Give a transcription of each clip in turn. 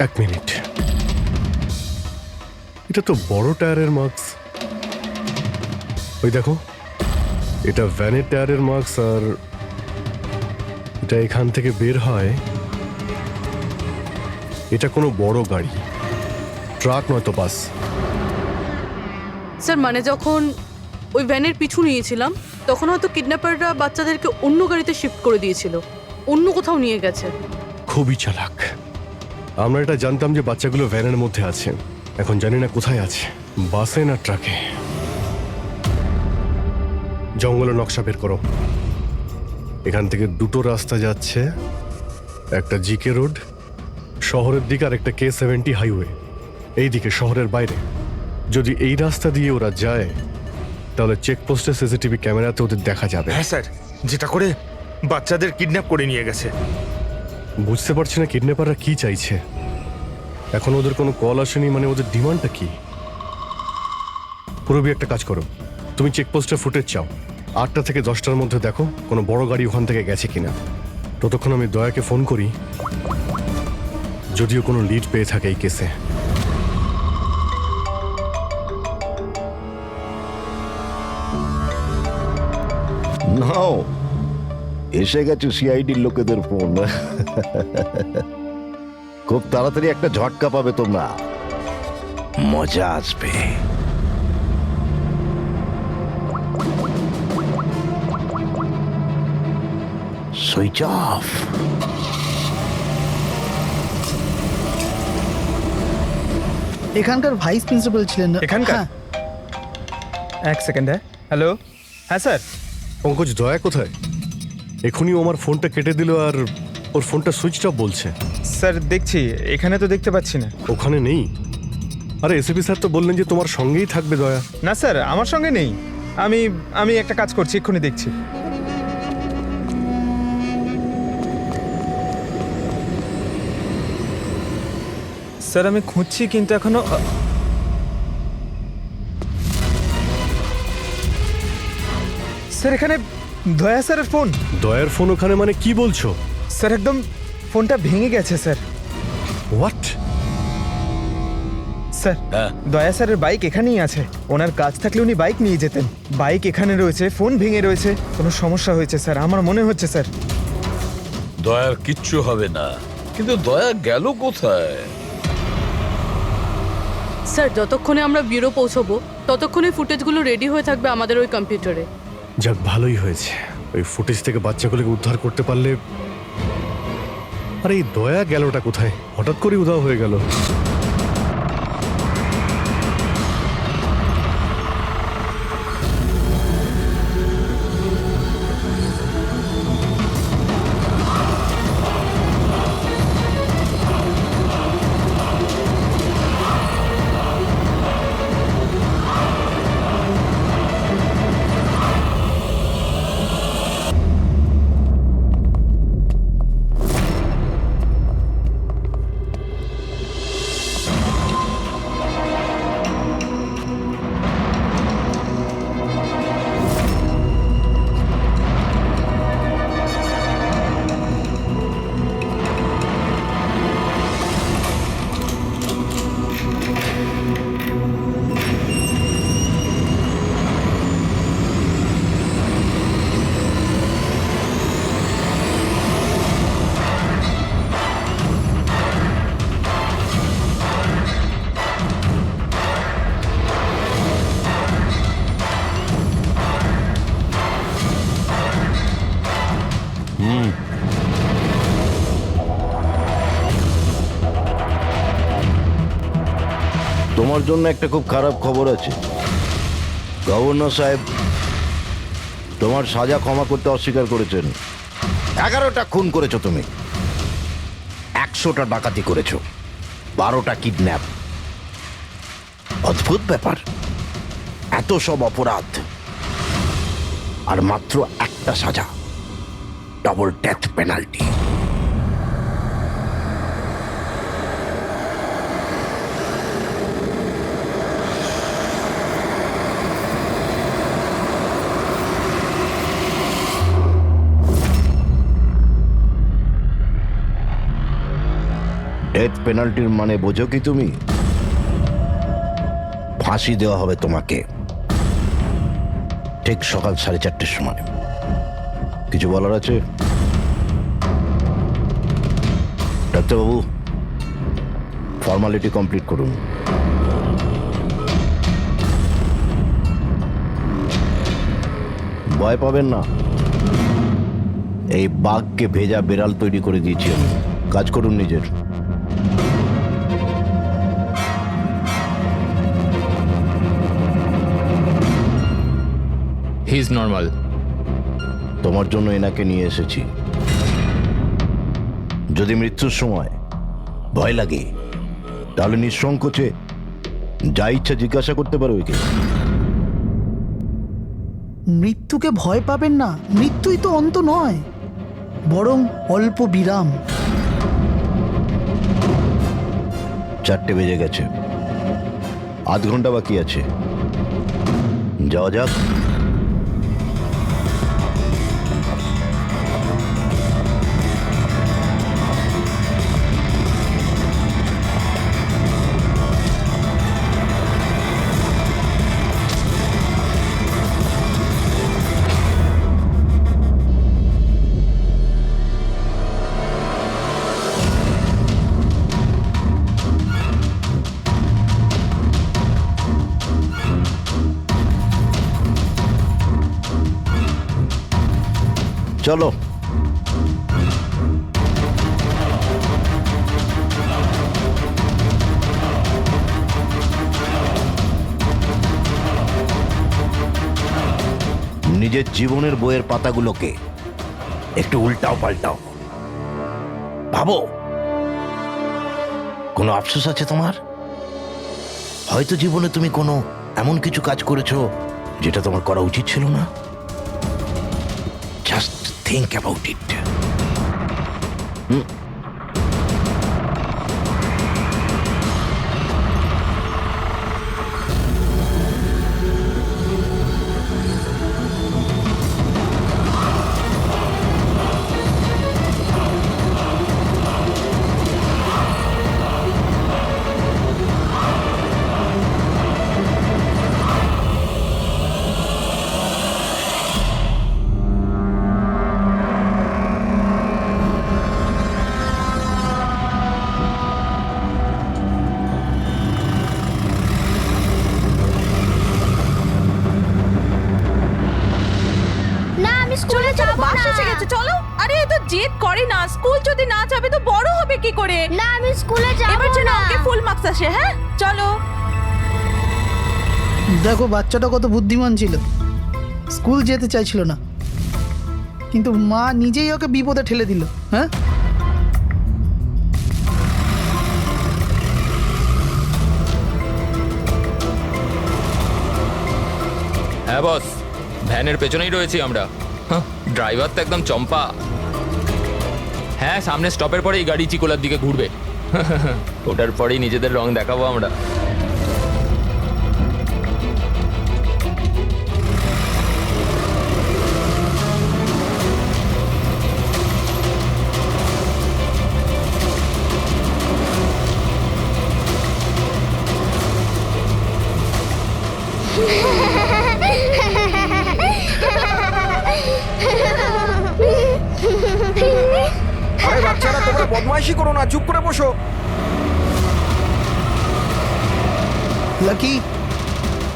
এক মিনিট, এটা তো বড় টায়ারের মার্কস। ওই দেখো, এটা ভ্যানের টায়ারের মার্কস, আর এটা এখান থেকে বের হয়। এটা কোনো বড় গাড়ি, ট্রাক নয়তো বাস। স্যার মানে যখন ওই ভ্যানের পিছু নিয়েছিলাম তখন হয়তো কিডন্যাপাররা বাচ্চাদেরকে অন্য গাড়িতে শিফট করে দিয়েছিল, অন্য কোথাও নিয়ে গেছে। খুবই চালাক। আমরা এটা জানতাম যে বাচ্চাগুলো ভ্যানের মধ্যে আছে, এখন জানি না কোথায় আছে, বাসে না ট্রাকে। জঙ্গলের নকশা বের করো। এখান থেকে দুটো রাস্তা যাচ্ছে, একটা জিকে রোড শহরের দিকে আর একটা K70 হাইওয়ে এই দিকে শহরের বাইরে। যদি এই রাস্তা দিয়ে ওরা যায় তাহলে চেকপোস্টে সিসিটিভি ক্যামেরাতে ওদের দেখা যাবে। হ্যাঁ স্যার, যেটা করে বাচ্চাদের কিডন্যাপ করে নিয়ে গেছে। বুঝতে পারছি না কিডন্যাপাররা কি চাইছে। এখন ওদের কোনো কল আসেনি, মানে ওদের ডিমান্ডটা কি? পুরবি একটা কাজ করো, তুমি চেকপোস্টে ফুটেজ চাও, 8টা থেকে 10টার মধ্যে দেখো কোনো বড় গাড়ি ওখান থেকে গেছে কিনা। ততক্ষণ আমি দয়াকে ফোন করি, যদিও কোনো লিড পেয়ে থাকে এই কেসে। নাও, এসে গেছে সিআইডির লোকেদের ফোন। খুব তাড়াতাড়ি একটা ঝটকা পাবে তোমরা, মজা আসবে। Switch off. এখানকার ভাইস প্রিন্সিপাল ছিলেন। এখানকার? হ্যাঁ, এক সেকেন্ড। হ্যালো, হ্যাঁ স্যার। পঙ্কজ, দয়া কোথায়? এখনই ও আমার ফোনটা কেটে দিল আর ওর ফোনটা সুইচ অফ বলছে। স্যার দেখছি, এখানে তো দেখতে পাচ্ছি না। ওখানে নেই? আরে এসিপি স্যার তো বললেন যে তোমার সঙ্গেই থাকবে দয়া। না স্যার, আমার সঙ্গে নেই। আমি একটা কাজ করছি, এক্ষুনি দেখছি। স্যার আমি খুঁজছি কিন্তু এখনো স্যার এখানে দয়া স্যারের ফোন। দয়ার ফোন ওখানে মানে কি বলছো? স্যার একদম ফোনটা ভেঙে গেছে স্যার। হোয়াট? স্যার দয়া স্যারের বাইক এখানেই আছে, ওনার কাজ থাকলে উনি বাইক নিয়ে যেতেন। বাইক এখানে রয়েছে, ফোন ভেঙে রয়েছে, কোনো সমস্যা হয়েছে স্যার আমার মনে হচ্ছে স্যার। দয়ার কিচ্ছু হবে না, কিন্তু দয়া গেল কোথায়? স্যার যতক্ষণে আমরা ব্যুরো পৌঁছবো ততক্ষণে ফুটেজগুলো রেডি হয়ে থাকবে আমাদের ওই কম্পিউটারে। যাক, ভালোই হয়েছে, ওই ফুটেজ থেকে বাচ্চাগুলোকে উদ্ধার করতে পারলে। আরে এই দয়া গেলটা কোথায়? হঠাৎ করে উধাও হয়ে গেল। তোমার জন্য একটা খুব খারাপ খবর আছে গভর্নর সাহেব। তোমার সাজা ক্ষমা করতে অস্বীকার করেছেন। 11টা খুন করেছো তুমি, 100টা ডাকাতি করেছো, 12টা কিডন্যাপ। অদ্ভুত ব্যাপার, এত সব অপরাধ আর মাত্র একটা সাজা, ডাবল ডেথ পেনাল্টি। ডেথ পেনাল্টির মানে বোঝো কি তুমি? ফাঁসি দেওয়া হবে তোমাকে ঠিক সকাল 4:30 সময়। কিছু বলার আছে? ডাক্তারবাবু, ফর্মালিটি কমপ্লিট করুন। ভয় পাবেন না, এই বাঘকে ভেজা বেড়াল তৈরি করে দিয়েছি আমি। কাজ করুন নিজের। He is normal. তোমার জন্য এনাকে নিয়ে এসেছি। যদি মৃত্যুর সময় ভয় লাগে তাহলে নিঃসংকোচে যা ইচ্ছা জিজ্ঞাসা করতে পারো একে। মৃত্যুকে ভয় পাবেন না, মৃত্যুই তো অন্ত নয়, বরং অল্প বিরাম। 4টে বেজে গেছে, আধ ঘন্টা বাকি আছে, যাওয়া যাক। চলো। নিজের জীবনের বইয়ের পাতাগুলোকে একটু উল্টাও পাল্টাও, ভাবো কোনো আফসোস আছে তোমার? হয়তো জীবনে তুমি কোনো এমন কিছু কাজ করেছো যেটা তোমার করা উচিত ছিল না। Just think about it. না আমি স্কুলে যাব না। বাস এসে গেছে, চলো। আরে এ তো জেদ করে না, স্কুল যদি না যাবে তো বড় হবে কি করে? না আমি স্কুলে যাব এবার যেন না। ওকে ফুল মার্কস আসে। হ্যাঁ চলো। দেখো বাচ্চাটা কত বুদ্ধিমান ছিল, স্কুল যেতে চাইছিল না, কিন্তু মা নিজেই ওকে বিপদে ঠেলে দিল। হ্যাঁ, হ্যাঁ বস, ভ্যানের পেছনেই রয়েছি আমরা। ড্রাইভার তো একদম চম্পা। হ্যাঁ, সামনে স্টপের পরেই গাড়ি চিকোলার দিকে ঘুরবে। ওটার পরেই নিজেদের রং দেখাবো আমরা। আরে বাচ্চারা, তোমরা বদমাইশি করো না, চুপ করে বসো। লাকি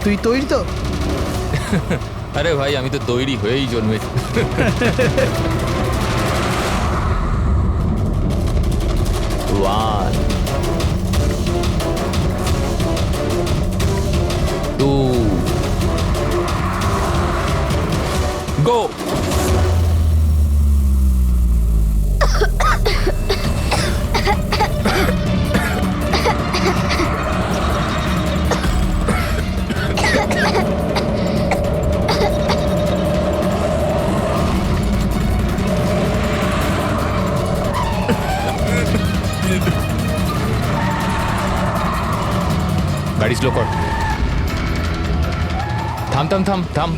তুই তৈরি তো? আরে ভাই, আমি তো তৈরি হয়েই জন্মেছি। One, two, go! গাড়ি স্লো কর। থাম থাম থাম থাম।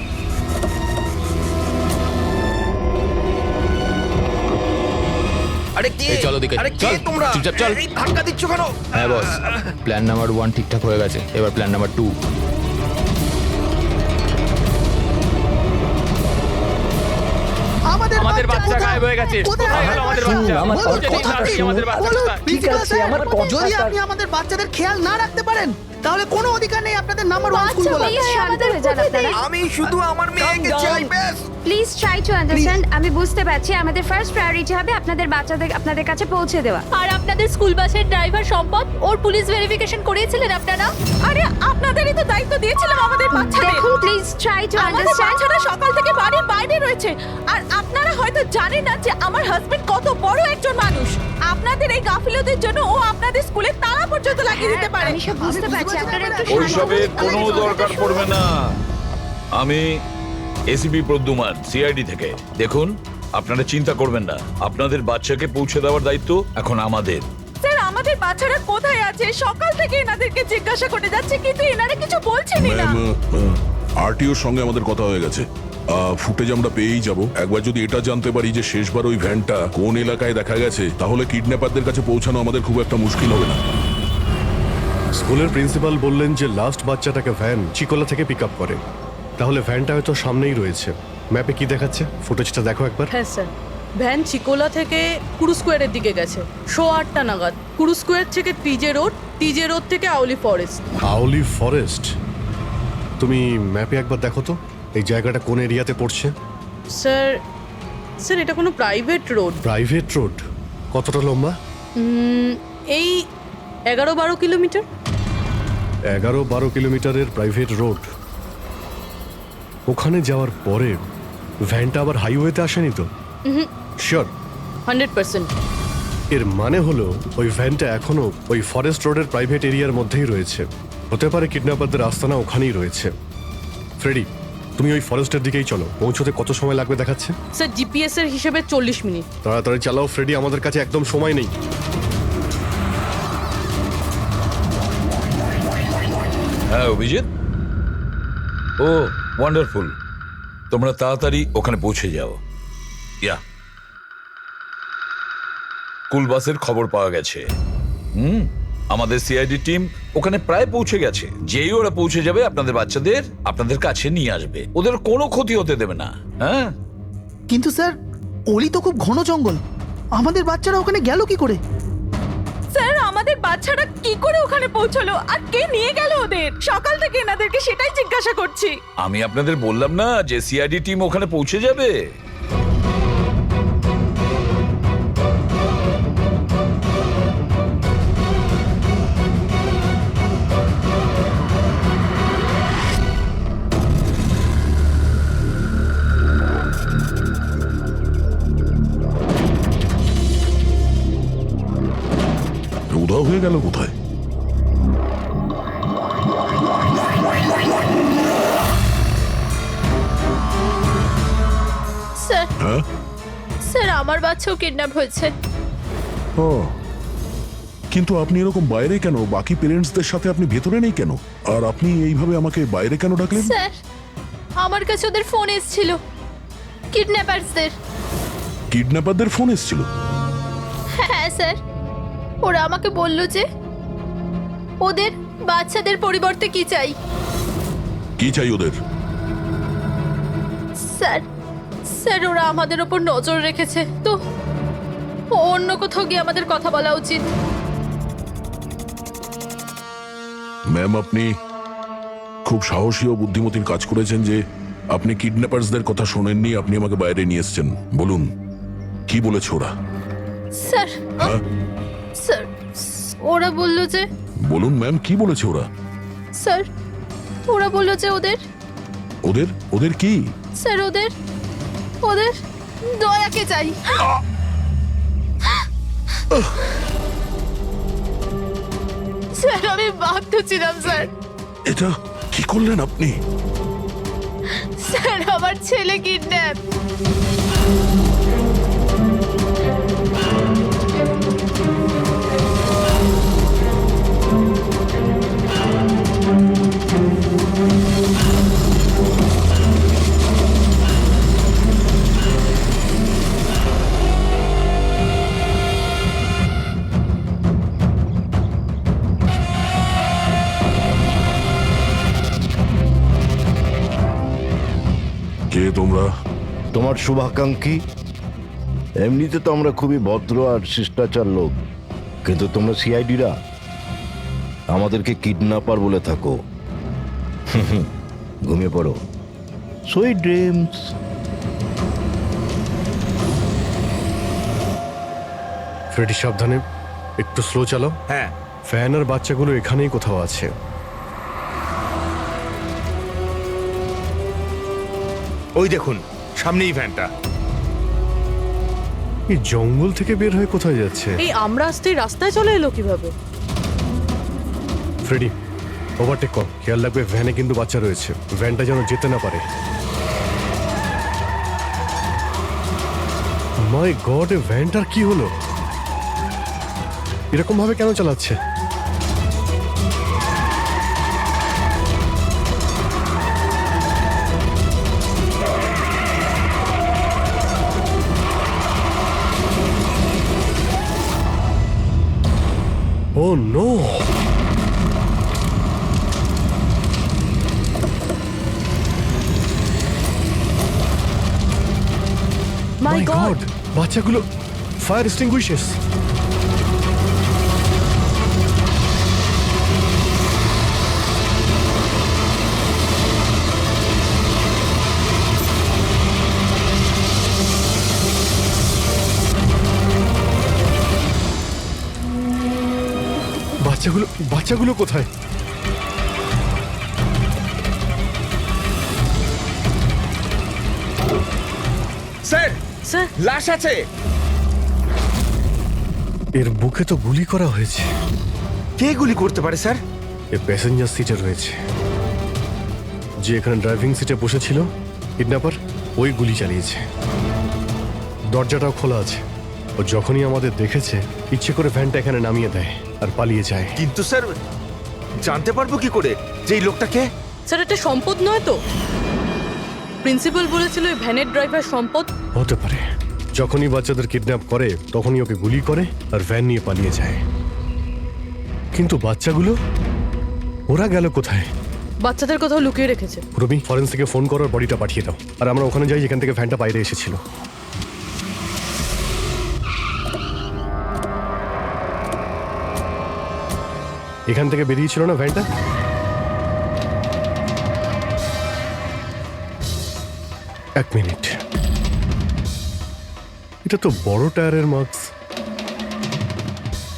আরে কে এই চলো ওদিকে, আরে কে চল, তোমরা চুপচাপ চল। এই ধাক্কা দিচ্ছ কেন? হ্যাঁ বস, প্ল্যান নাম্বার 1 ঠিকঠাক হয়ে গেছে, এবার প্ল্যান নাম্বার 2। আমাদের বাচ্চা গায়েব হয়ে গেছে। কোথায় কোথায় গেল আমাদের বাচ্চা? বলুন, কোথায় কোথায়? গেছে আমাদের বাচ্চা? বলুন, কোথায়? প্রিন্সিপাল স্যার, যদি আপনি আমাদের বাচ্চাদের খেয়াল না রাখতে পারেন তাহলে কোনো অধিকার নেই আপনাদের নাম্বার 1 স্কুল বলার। আমি শুধু আমার মেয়েকে চাই ব্যাস। Please try to understand. আমি বুঝতে পারছি আমাদের ফার্স্ট প্রায়োরিটি হবে আপনাদের বাচ্চাদের আপনাদের কাছে পৌঁছে দেওয়া। আর আপনাদের স্কুল বাসের ড্রাইভার সম্পদ ওর পুলিশ ভেরিফিকেশন করিয়েছিলেন আপনারা? আরে আপনাদেরই তো দায়িত্ব দিয়েছিলাম আমাদের বাচ্চাদের। দেখুন প্লিজ ট্রাই টু আমাদের আন্ডারস্ট্যান্ড। বাচ্চারা সকাল থেকে বাড়ির বাইরে রয়েছে আর আপনারা হয়তো জানেন না যে আমার হাজবেন্ড কত বড় একজন মানুষ। আপনাদের এই গাফিলতির জন্য ও আপনাদের স্কুলে তালা পর্যন্ত লাগিয়ে দিতে পারে। আমি সব বুঝতে পারছি, আপনারা একটু ওইসবের কোনো দরকার পড়বে না। আমি এসিপি প্রদ্যুমান, সিআইডি থেকে। দেখুন, আপনারা চিন্তা করবেন না, আপনাদের বাচ্চাকে পৌঁছে দেওয়ার দায়িত্ব এখন আমাদের। স্যার আমাদের বাচ্চারা কোথায় আছে সকাল থেকে এনাদেরকে জিজ্ঞাসা করে যাচ্ছে কিন্তু এনারা কিছু বলছেনই না। আরটিওর সঙ্গে আমাদের কথা হয়ে গেছে, ফুটেজ আমরা পেয়েই যাব। একবার যদি এটা জানতে পারি যে শেষবার ওই ভ্যানটা কোন এলাকায় দেখা গেছে, তাহলে কিডন্যাপারদের কাছে পৌঁছানো আমাদের খুব একটা মুশকিল হবে না। স্কুলের প্রিন্সিপাল বললেন যে লাস্ট বাচ্চাটাকে ভ্যান চিকোলা থেকে পিক আপ করে, তাহলে ভ্যানটা হয়তো সামনেই রয়েছে। ম্যাপে কি দেখাচ্ছে? ফুটেজটা দেখো একবার। হ্যাঁ স্যার, ভ্যান চিকোলা থেকে কুরু স্কোয়ারের দিকে গেছে 8:30 নাগাদ। কুরু স্কোয়ার থেকে টিজে রোড থেকে আউলি ফরেস্ট। আউলি ফরেস্ট? তুমি ম্যাপে একবার দেখো তো এই জায়গাটা কোন এরিয়াতে পড়ছে। স্যার এটা কোনো প্রাইভেট রোড। Private road? কতটা লম্বা? এই 11-12 কিলোমিটার। 11-12 কিলোমিটারের প্রাইভেট রোড। ওখানে যাওয়ার পরে ভ্যানটা আবার হাইওয়েতে আসেনি তো? শিওর? 100%। এর মানে হলো ওই ভ্যানটা এখনো ওই ফরেস্ট রোডের প্রাইভেট এরিয়ার মধ্যেই রয়েছে। হতে পারে কিডন্যাপারদের আস্তানা ওখানেই রয়েছে। ফ্রেডি, তুমি ওই ফরেস্টের দিকেই চলো। পৌঁছতে কত সময় লাগবে দেখাচ্ছে? স্যার জিপিএস এর হিসেবে 40 মিনিট। তাড়াতাড়ি চালাও ফ্রেডি, আমাদের কাছে একদম সময় নেই। হ্যাঁ অভিজিৎ, ও ওয়ান্ডারফুল, তোমরা তাড়াতাড়ি ওখানে পৌঁছে যাও। ইয়া, স্কুল বাসের খবর পাওয়া গেছে। আমাদের সিআইডি টিম ওখানে প্রায় পৌঁছে গেছে। যেই ওরা পৌঁছে যাবে আপনাদের বাচ্চাদের আপনাদের কাছে নিয়ে আসবে, ওদের কোনো ক্ষতি হতে দেবে না। হ্যাঁ, কিন্তু স্যার অলি তো খুব ঘন জঙ্গল, আমাদের বাচ্চারা ওখানে গেল কি করে? স্যার আমাদের বাচ্চারা কি করে ওখানে পৌঁছলো আর কে নিয়ে গেল ওদের? সকাল থেকে এনাদেরকে সেটাই জিজ্ঞাসা করছি। আমি আপনাদের বললাম না যে সিআইডি টিম ওখানে পৌঁছে যাবে। উধাও হয়ে গেল কোথায়? স্যার হ্যাঁ, স্যার আমার বাচ্চাও কিডন্যাপ হয়েছে। ও, কিন্তু আপনি এরকম বাইরে কেন? বাকি পেরেন্টসদের সাথে আপনি ভেতরে নেই কেন? আর আপনি এইভাবে আমাকে বাইরে কেন ডাকলেন? স্যার আমার কাছে ওদের ফোন এসেছিল, কিডন্যাপারসদের। কিডন্যাপারদের ফোন এসেছিল? হ্যাঁ স্যার, ওরা আমাকে বলল যে ওদের বাচ্চাদের পরিবর্তে কি চাই। কি চাই ওদের? স্যার স্যার ওরা আমাদের ওপর নজর রেখেছে, তো অন্য কোথাও গিয়ে আমাদের কথা বলা উচিত। ম্যাম, আপনি খুব সাহসী ও বুদ্ধিমতীর কাজ করেছেন যে আপনি কিডন্যাপারসদের কথা শোনেননি, আপনি আমাকে বাইরে নিয়ে এসেছেন। বলুন কি বলেছে ওরা? স্যার হ্যাঁ, স্যার ওরা বলল যে, বলুন ম্যাম, কি বলেছে ওরা? স্যার ওরা বলল যে ওদের ওদের ওদের কি? স্যার ওদের ওদের দয়াকে চাই। স্যার আমি বাধ্য ছিলাম স্যার। এটা কি করলেন আপনি? স্যার আমার ছেলে কিডন্যাপ। তোমার শুভাকাঙ্ক্ষী। এমনিতে তো আমরা খুবই ভদ্র আর শিষ্টাচার লোক, কিন্তু তোমরা সিআইডিরা আমাদেরকে কিডন্যাপার বলে থাকো। ঘুমিয়ে পড়ো, সুইট ড্রিমস। ফ্রেডি সাবধানে, একটু স্লো চালাও। হ্যাঁ, ফ্যান আর বাচ্চাগুলো এখানেই কোথাও আছে। ওই দেখুন সামনেই ভ্যানটা। এই জঙ্গল থেকে বের হয়ে কোথায় যাচ্ছে? এই আমরা আসতে রাস্তায় চলে এলো কিভাবে? ফ্রেডি, ওভারটেক কর, খেয়াল রাখবে ভ্যানে কিন্তু বাচ্চা রয়েছে, ভ্যানটা যেন যেতে না পারে। মাই গড, এ ভ্যানটার কি হলো? এরকম ভাবে কেন চালাচ্ছে? Oh no! মাই গড, বাচ্চাগুলো ফায়ার এক্সটিংগুইশার্স। বাচ্চাগুলো কোথায়? স্যার, স্যার লাশ আছে। এর বুকে তো গুলি করা হয়েছে। কে গুলি করতে পারে স্যার? এ প্যাসেঞ্জার সিটে রয়েছে। যে এখানে ড্রাইভিং সিটে বসেছিল কিডন্যাপার, ওই গুলি চালিয়েছে। দরজাটাও খোলা আছে। ও যখনই আমাদের দেখেছে ইচ্ছে করে ভ্যানটা এখানে নামিয়ে দেয় আর পালিয়ে যায়। কিন্তু স্যার জানতে পারবো কি করে যে এই লোকটাকে? স্যার এটা সম্পদ নয় তো? প্রিন্সিপাল বলেছিল এই ভ্যানের ড্রাইভার সম্পদ। হতে পারে। যখনই বাচ্চাদের কিডন্যাপ করে তখনই ওকে গুলি করে আর ভ্যান নিয়ে পালিয়ে যায়। কিন্তু বাচ্চাগুলো, ওরা গেল কোথায়? বাচ্চাদের কোথাও লুকিয়ে রেখেছে। রবি, ফরেন্সিকে ফোন করার বডিটা পাঠিয়ে দাও, আর আমরা ওখানে যাই যেখান থেকে ভ্যানটা বাইরে এসেছিল। এখান থেকে বেরিয়েছিল না ভ্যানটা? এক মিনিট, এটা তো বড় টায়ারের মার্কস।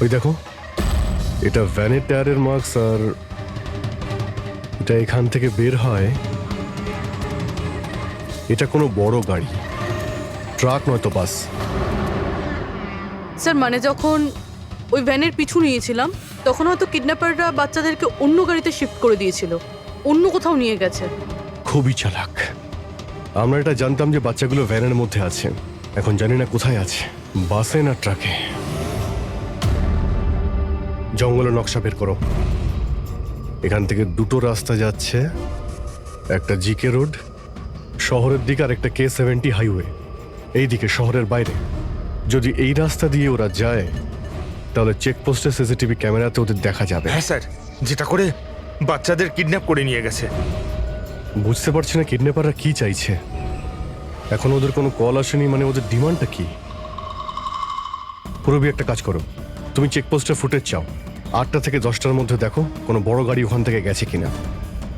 ওই দেখো, এটা ভ্যানের টায়ারের মার্কস, আর এটা এখান থেকে বের হয়। এটা কোনো বড় গাড়ি, ট্রাক নয়তো বাস। স্যার মানে যখন ওই ভ্যানের পিছু নিয়েছিলাম তখন হয়তো কিডন্যাপাররা বাচ্চাদেরকে অন্য গাড়িতে শিফট করে দিয়েছিল, অন্য কোথাও নিয়ে গেছে। খুবই চালাক। আমরা এটা জানতাম যে বাচ্চাগুলো ভ্যানের মধ্যে আছে, এখন জানি না কোথায় আছে, বাসে না ট্রাকে। জঙ্গলের নকশা বের করো। এখান থেকে দুটো রাস্তা যাচ্ছে, একটা জিকে রোড শহরের দিকে আর একটা K70 হাইওয়ে এই দিকে শহরের বাইরে। যদি এই রাস্তা দিয়ে ওরা যায় তাহলে চেকপোস্টে সিসিটিভি ক্যামেরাতে ওদের দেখা যাবে। হ্যাঁ স্যার, যেটা করে বাচ্চাদের কিডন্যাপ করে নিয়ে গেছে। বুঝতে পারছি না কিডন্যাপাররা কি চাইছে। এখন ওদের কোনো কল আসেনি, মানে ওদের ডিমান্ডটা কি? পুরবি, একটা কাজ করো, তুমি চেকপোস্টের ফুটেজ চাও, 8টা থেকে 10টার মধ্যে দেখো কোনো বড় গাড়ি ওখান থেকে গেছে কিনা।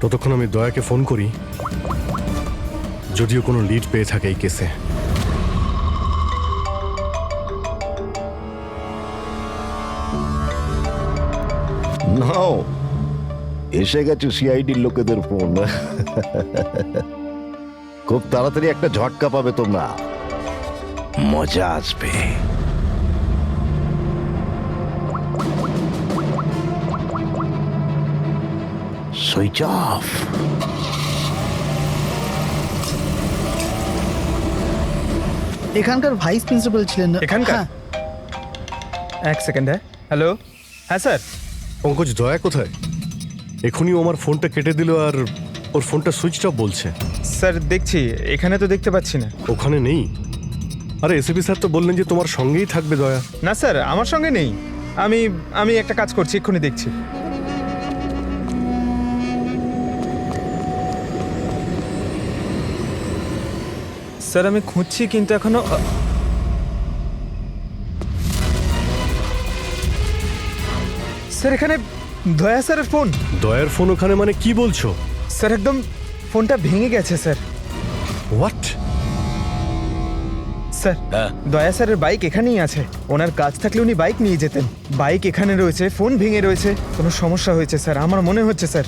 ততক্ষণ আমি দয়াকে ফোন করি, যদিও কোনো লিড পেয়ে থাকে এই কেসে। নাও, এসে গেছে সিআইডির লোকেদের ফোন। খুব তাড়াতাড়ি একটা ঝটকা পাবে তোমরা, মজা আসবে। Switch off. এখানকার ভাইস প্রিন্সিপাল ছিলেন না? এখানকার? হ্যাঁ। এক সেকেন্ড। হ্যালো, হ্যাঁ স্যার। পঙ্কজ, দয়া কোথায়? এখনই ও আমার ফোনটা কেটে দিল আর ওর ফোনটা সুইচ অফ বলছে। স্যার দেখছি, এখানে তো দেখতে পাচ্ছি না। ওখানে নেই? আরে এসিপি স্যার তো বললেন যে তোমার সঙ্গেই থাকবে দয়া। না স্যার, আমার সঙ্গে নেই। আমি একটা কাজ করছি, এক্ষুনি দেখছি। স্যার আমি খুঁজছি কিন্তু এখনো স্যার এখানে দয়া স্যারের ফোন। দয়ার ফোন ওখানে মানে কি বলছো? স্যার একদম ফোনটা ভেঙে গেছে স্যার। হোয়াট? স্যার হ্যাঁ। দয়া স্যারের বাইক এখানেই আছে, ওনার কাজ থাকলে উনি বাইক নিয়ে যেতেন। বাইক এখানে রয়েছে, ফোন ভেঙে রয়েছে, কোনো সমস্যা হয়েছে স্যার আমার মনে হচ্ছে স্যার।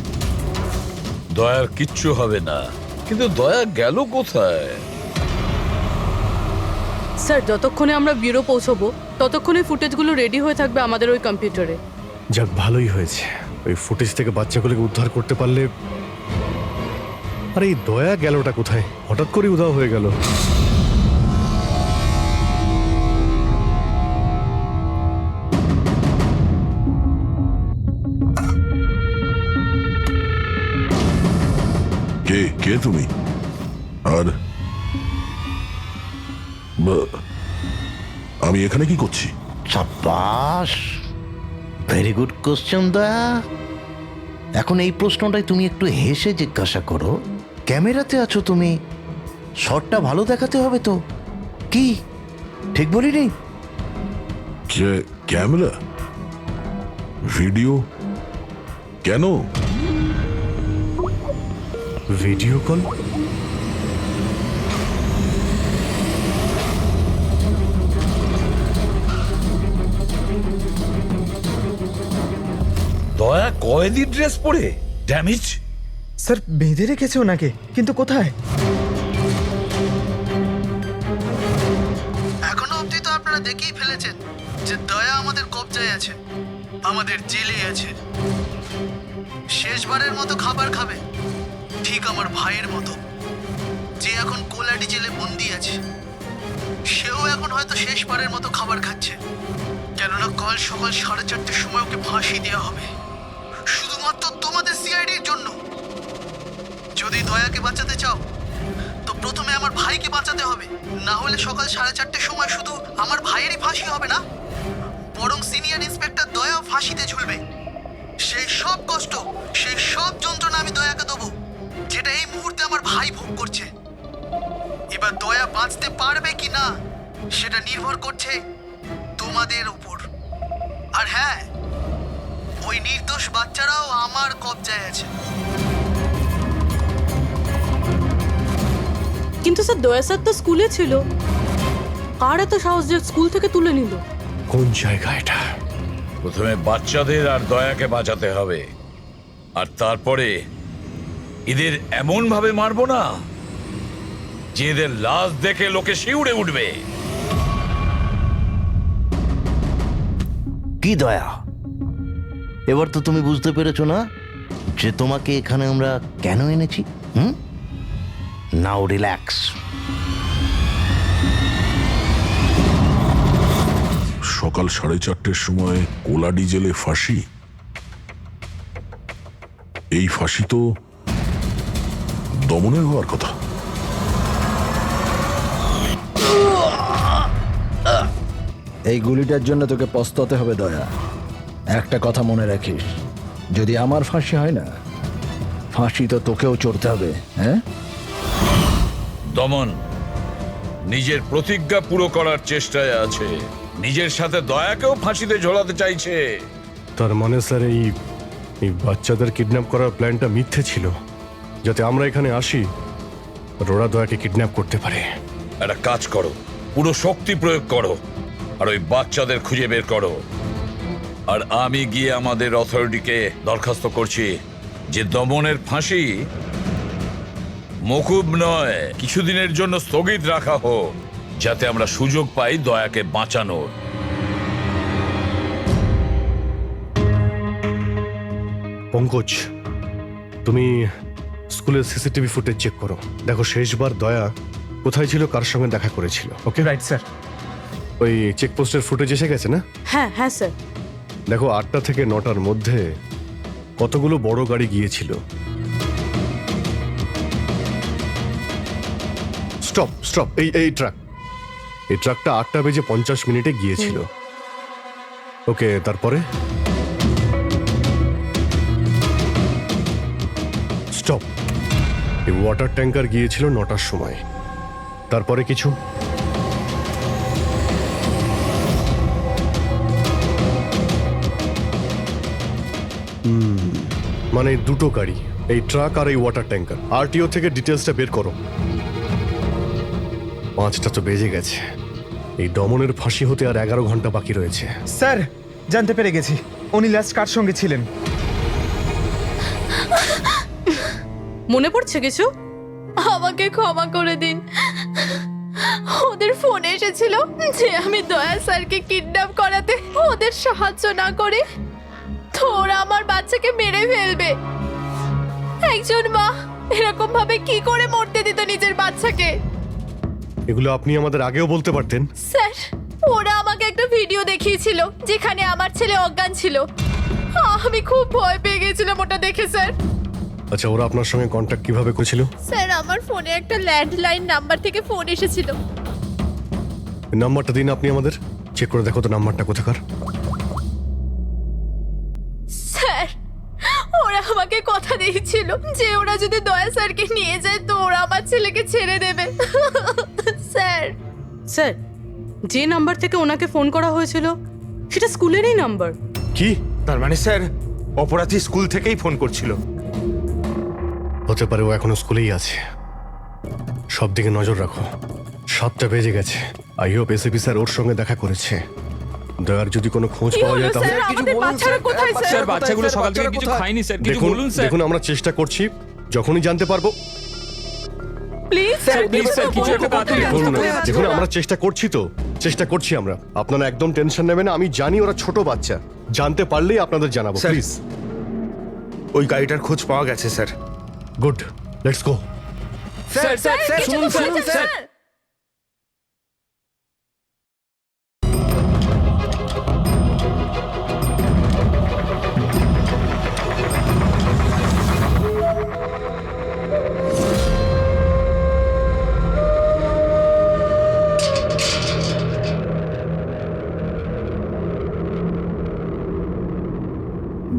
দয়ার কিচ্ছু হবে না, কিন্তু দয়া গেল কোথায়? স্যার যতক্ষণে আমরা ব্যুরো পৌঁছবো ততক্ষণে ফুটেজগুলো রেডি হয়ে থাকবে আমাদের ওই কম্পিউটারে। যাক, ভালোই হয়েছে। ওই ফুটেজ থেকে বাচ্চাগুলোকে উদ্ধার করতে পারলে। আরে এই দয়া গেলটা কোথায়? হঠাৎ করে উধাও হয়ে গেল। কে কে তুমি? আর আমি এখানে কি করছি? সাব্বাস, ভেরি গুড কোশ্চেন দয়া। এখন এই প্রশ্নটাই তুমি একটু হেসে জিজ্ঞাসা করো। ক্যামেরাতে আছো তুমি, শটটা ভালো দেখাতে হবে তো। কি ঠিক বলিনি? যে ক্যামেরা, ভিডিও, কেন? Video call? দয়া কয়েদি ড্রেস পরে ড্যামেজ। স্যার বেঁধে রেখেছে ওনাকে, কিন্তু কোথায়? এখনো অবধি তো আপনারা দেখেই ফেলেছেন যে দয়া আমাদের কবজায় আছে, আমাদের জেলে আছে। শেষবারের মতো খাবার খাবে, ঠিক আমার ভাইয়ের মতো, যে এখন কোলাডি জেলে বন্দি আছে। সেও এখন হয়তো শেষবারের মতো খাবার খাচ্ছে, কেননা কাল সকাল 4:30টার সময় ওকে ফাঁসি দেওয়া হবে, শুধুমাত্র তোমাদের সিআইডির জন্য। যদি দয়াকে বাঁচাতে চাও তো প্রথমে আমার ভাইকে বাঁচাতে হবে, না হলে সকাল 4:30টার সময় শুধু আমার ভাইয়েরই ফাঁসি হবে না, বরং সিনিয়র ইন্সপেক্টর দয়াও ফাঁসিতে ঝুলবে। সেই সব কষ্ট, সেই সব যন্ত্রণা আমি দয়াকে দেবো, যেটা এই মুহূর্তে আমার ভাই ভোগ করছে। এবার দয়া বাঁচতে পারবে কি না সেটা নির্ভর করছে তোমাদের উপর। আর হ্যাঁ, ওই নির্দোষ বাচ্চারাও আমার কবজায় আছে। কিন্তু স্যার দয়া স্যার তো স্কুলে ছিল, কার এত সাহস যে স্কুল থেকে তুলে নিল? কোন জায়গা এটা? প্রথমে বাচ্চাদের আর দয়াকে বাঁচাতে হবে, আর তারপরে এদের এমন ভাবে মারবো না যে এদের লাশ দেখে লোকে শিউরে উঠবে। কি দয়া, এবার তো তুমি বুঝতে পেরেছো না যে তোমাকে এখানে আমরা কেন এনেছি? নাও রিল্যাক্স। সকাল 4:30টার সময় কোলাডি জেলে ফাঁসি? এই ফাঁসি তো দমনের হওয়ার কথা। এই গুলিটার জন্য তোকে পস্তাতে হবে দয়া। একটা কথা মনে রাখিস, যদি আমার ফাঁসি হয় না, ফাঁসি তো তোকেও চড়তে হবে। হ্যাঁ দমন নিজের প্রতিজ্ঞা পুরো করার চেষ্টায় আছে, নিজের সাথে দয়াকেও ফাঁসিতে ঝোলাতে চাইছে। তার মানে স্যার এই বাচ্চাদের কিডন্যাপ করার প্ল্যানটা মিথ্যে ছিল, যাতে আমরা এখানে আসি আর ওরা দয়াকে কিডন্যাপ করতে পারে। একটা কাজ করো, পুরো শক্তি প্রয়োগ করো আর ওই বাচ্চাদের খুঁজে বের করো। আর আমি গিয়ে আমাদের অথরিটিকে দরখাস্ত করছি যে দমনের ফাঁসি মকুব নয়, কিছুদিনের জন্য স্থগিত রাখা হোক, যাতে আমরা সুযোগ পাই দয়াকে বাঁচানোর। পঙ্কজ, তুমি স্কুলের সিসিটিভি ফুটেজ চেক করো, দেখো শেষবার দয়া কোথায় ছিল, কার সঙ্গে দেখা করেছিল। Okay right sir. ওই চেকপোস্টের ফুটেজ এসে গেছে না? হ্যাঁ হ্যাঁ স্যার। দেখো 8টা থেকে 9টার মধ্যে কতগুলো বড় গাড়ি গিয়েছিল। স্টপ স্টপ, এই ট্রাকটা 8:50 গিয়েছিল। ওকে, তারপরে স্টপ, এই ওয়াটার ট্যাঙ্কার গিয়েছিল 9টার সময়। তারপরে কিছু? মানে দুটো গাড়ি, এই ট্রাক আর এই ওয়াটার ট্যাঙ্কার। আরটিও থেকে ডিটেলসটা বের করো। 5টা তো বেজে গেছে। এই দমনের ফাঁসি হতে আর 11 ঘন্টা বাকি রয়েছে। স্যার জানতে পেরে গেছি উনি লাস্ট কার সঙ্গে ছিলেন। মনে পড়ছে কিছু? আমাকে ক্ষমা করে দিন। ওদের ফোনে এসেছিল যে আমি দয়া স্যারকে কিডন্যাপ করাতে ওদের সাহায্য না করে তো ওরা আমার বাচ্চাকে মেরে ফেলবে। একজন মা এরকম ভাবে কি করে মরতে দিত নিজের বাচ্চাকে? এগুলো আপনি আমাদের আগেও বলতে পারতেন। স্যার ওরা আমাকে একটা ভিডিও দেখিয়েছিল যেখানে আমার ছেলে অজ্ঞান ছিল। আমি খুব ভয় পেয়ে গেছিলাম ওটা দেখে স্যার। আচ্ছা, ওরা আপনার সঙ্গে কন্ট্যাক্ট কিভাবে করেছিল? স্যার আমার ফোনে একটা ল্যান্ডলাইন নাম্বার থেকে ফোন এসেছিল। নাম্বারটা দিন আপনি আমাদের। চেক করে দেখো তো নাম্বারটা কোথাকার। স্যার ওরা আমাকে কথা দিয়েছিল যে ওরা যদি দয়া স্যারকে নিয়ে যায় তো ওরা আমার ছেলেকে ছেড়ে দেবে। স্যার স্যার, যে নাম্বার থেকে ওনাকে ফোন করা হয়েছিল সেটা স্কুলেরই নাম্বার। কি? তার মানে স্যার অপরাধী স্কুল থেকেই ফোন করছিল। হতে পারে ও এখনো স্কুলেই আছে। সব দিকে নজর রাখো। 7টা বেজে গেছে। আই হোপ এসিপি স্যার ওর সঙ্গে দেখা করেছে। দয়ার যদি কোনো খোঁজ কি পাওয়া হলো যায় তাহলে স্যার? আমাদের বাচ্চারা কোথায় স্যার? স্যার বাচ্চাগুলো সকাল থেকে কিছু খায়নি স্যার, কিছু দেখুন বলুন স্যার। দেখুন আমরা চেষ্টা করছি, যখনই জানতে পারবো। প্লিজ স্যার প্লিজ স্যার কিছু একটা তাড়াতাড়ি দেখুন দেখুন আমরা চেষ্টা করছি তো, চেষ্টা করছি আমরা। আপনারা একদম টেনশন নেবেন না। আমি জানি ওরা ছোট বাচ্চা। জানতে পারলেই আপনাদের জানাবো। স্যার। প্লিজ। ওই গাড়িটার খোঁজ পাওয়া গেছে sir. Good, let's go. Sir sir শুনুন শুনুন স্যার।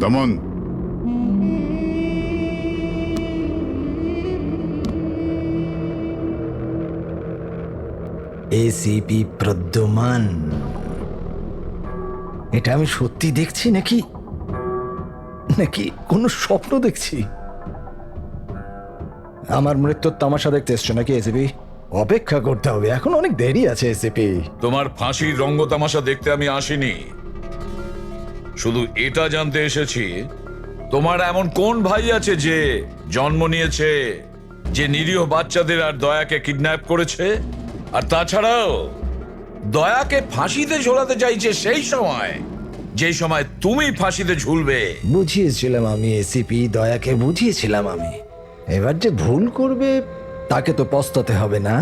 দমন, এসিপি প্রদ্যুমান, এটা আমি সত্যি দেখছি নাকি নাকি কোনো স্বপ্ন দেখছি? আমার মৃত্যুর তামাশা দেখতে এসছো নাকি এসিপি? অপেক্ষা করতে হবে, এখন অনেক দেরি আছে এসিপি। তোমার ফাঁসির রঙ্গতামাশা দেখতে আমি আসিনি, শুধু এটা জানতে এসেছি তোমার এমন কোন ভাই আছে যে জন্ম নিয়েছে, যে নিরীহ বাচ্চাদের আর দয়াকে কিডন্যাপ করেছে, আর তাছাড়াও দয়াকে ফাঁসিতে ঝোলাতে চাইছে সেই সময় যেই সময় তুমি ফাঁসিতে ঝুলবে। বুঝিয়েছিলাম আমি এসিপি, দয়াকে বুঝিয়েছিলাম আমি। এবার যে ভুল করবে তাকে তো পস্তাতে হবে না,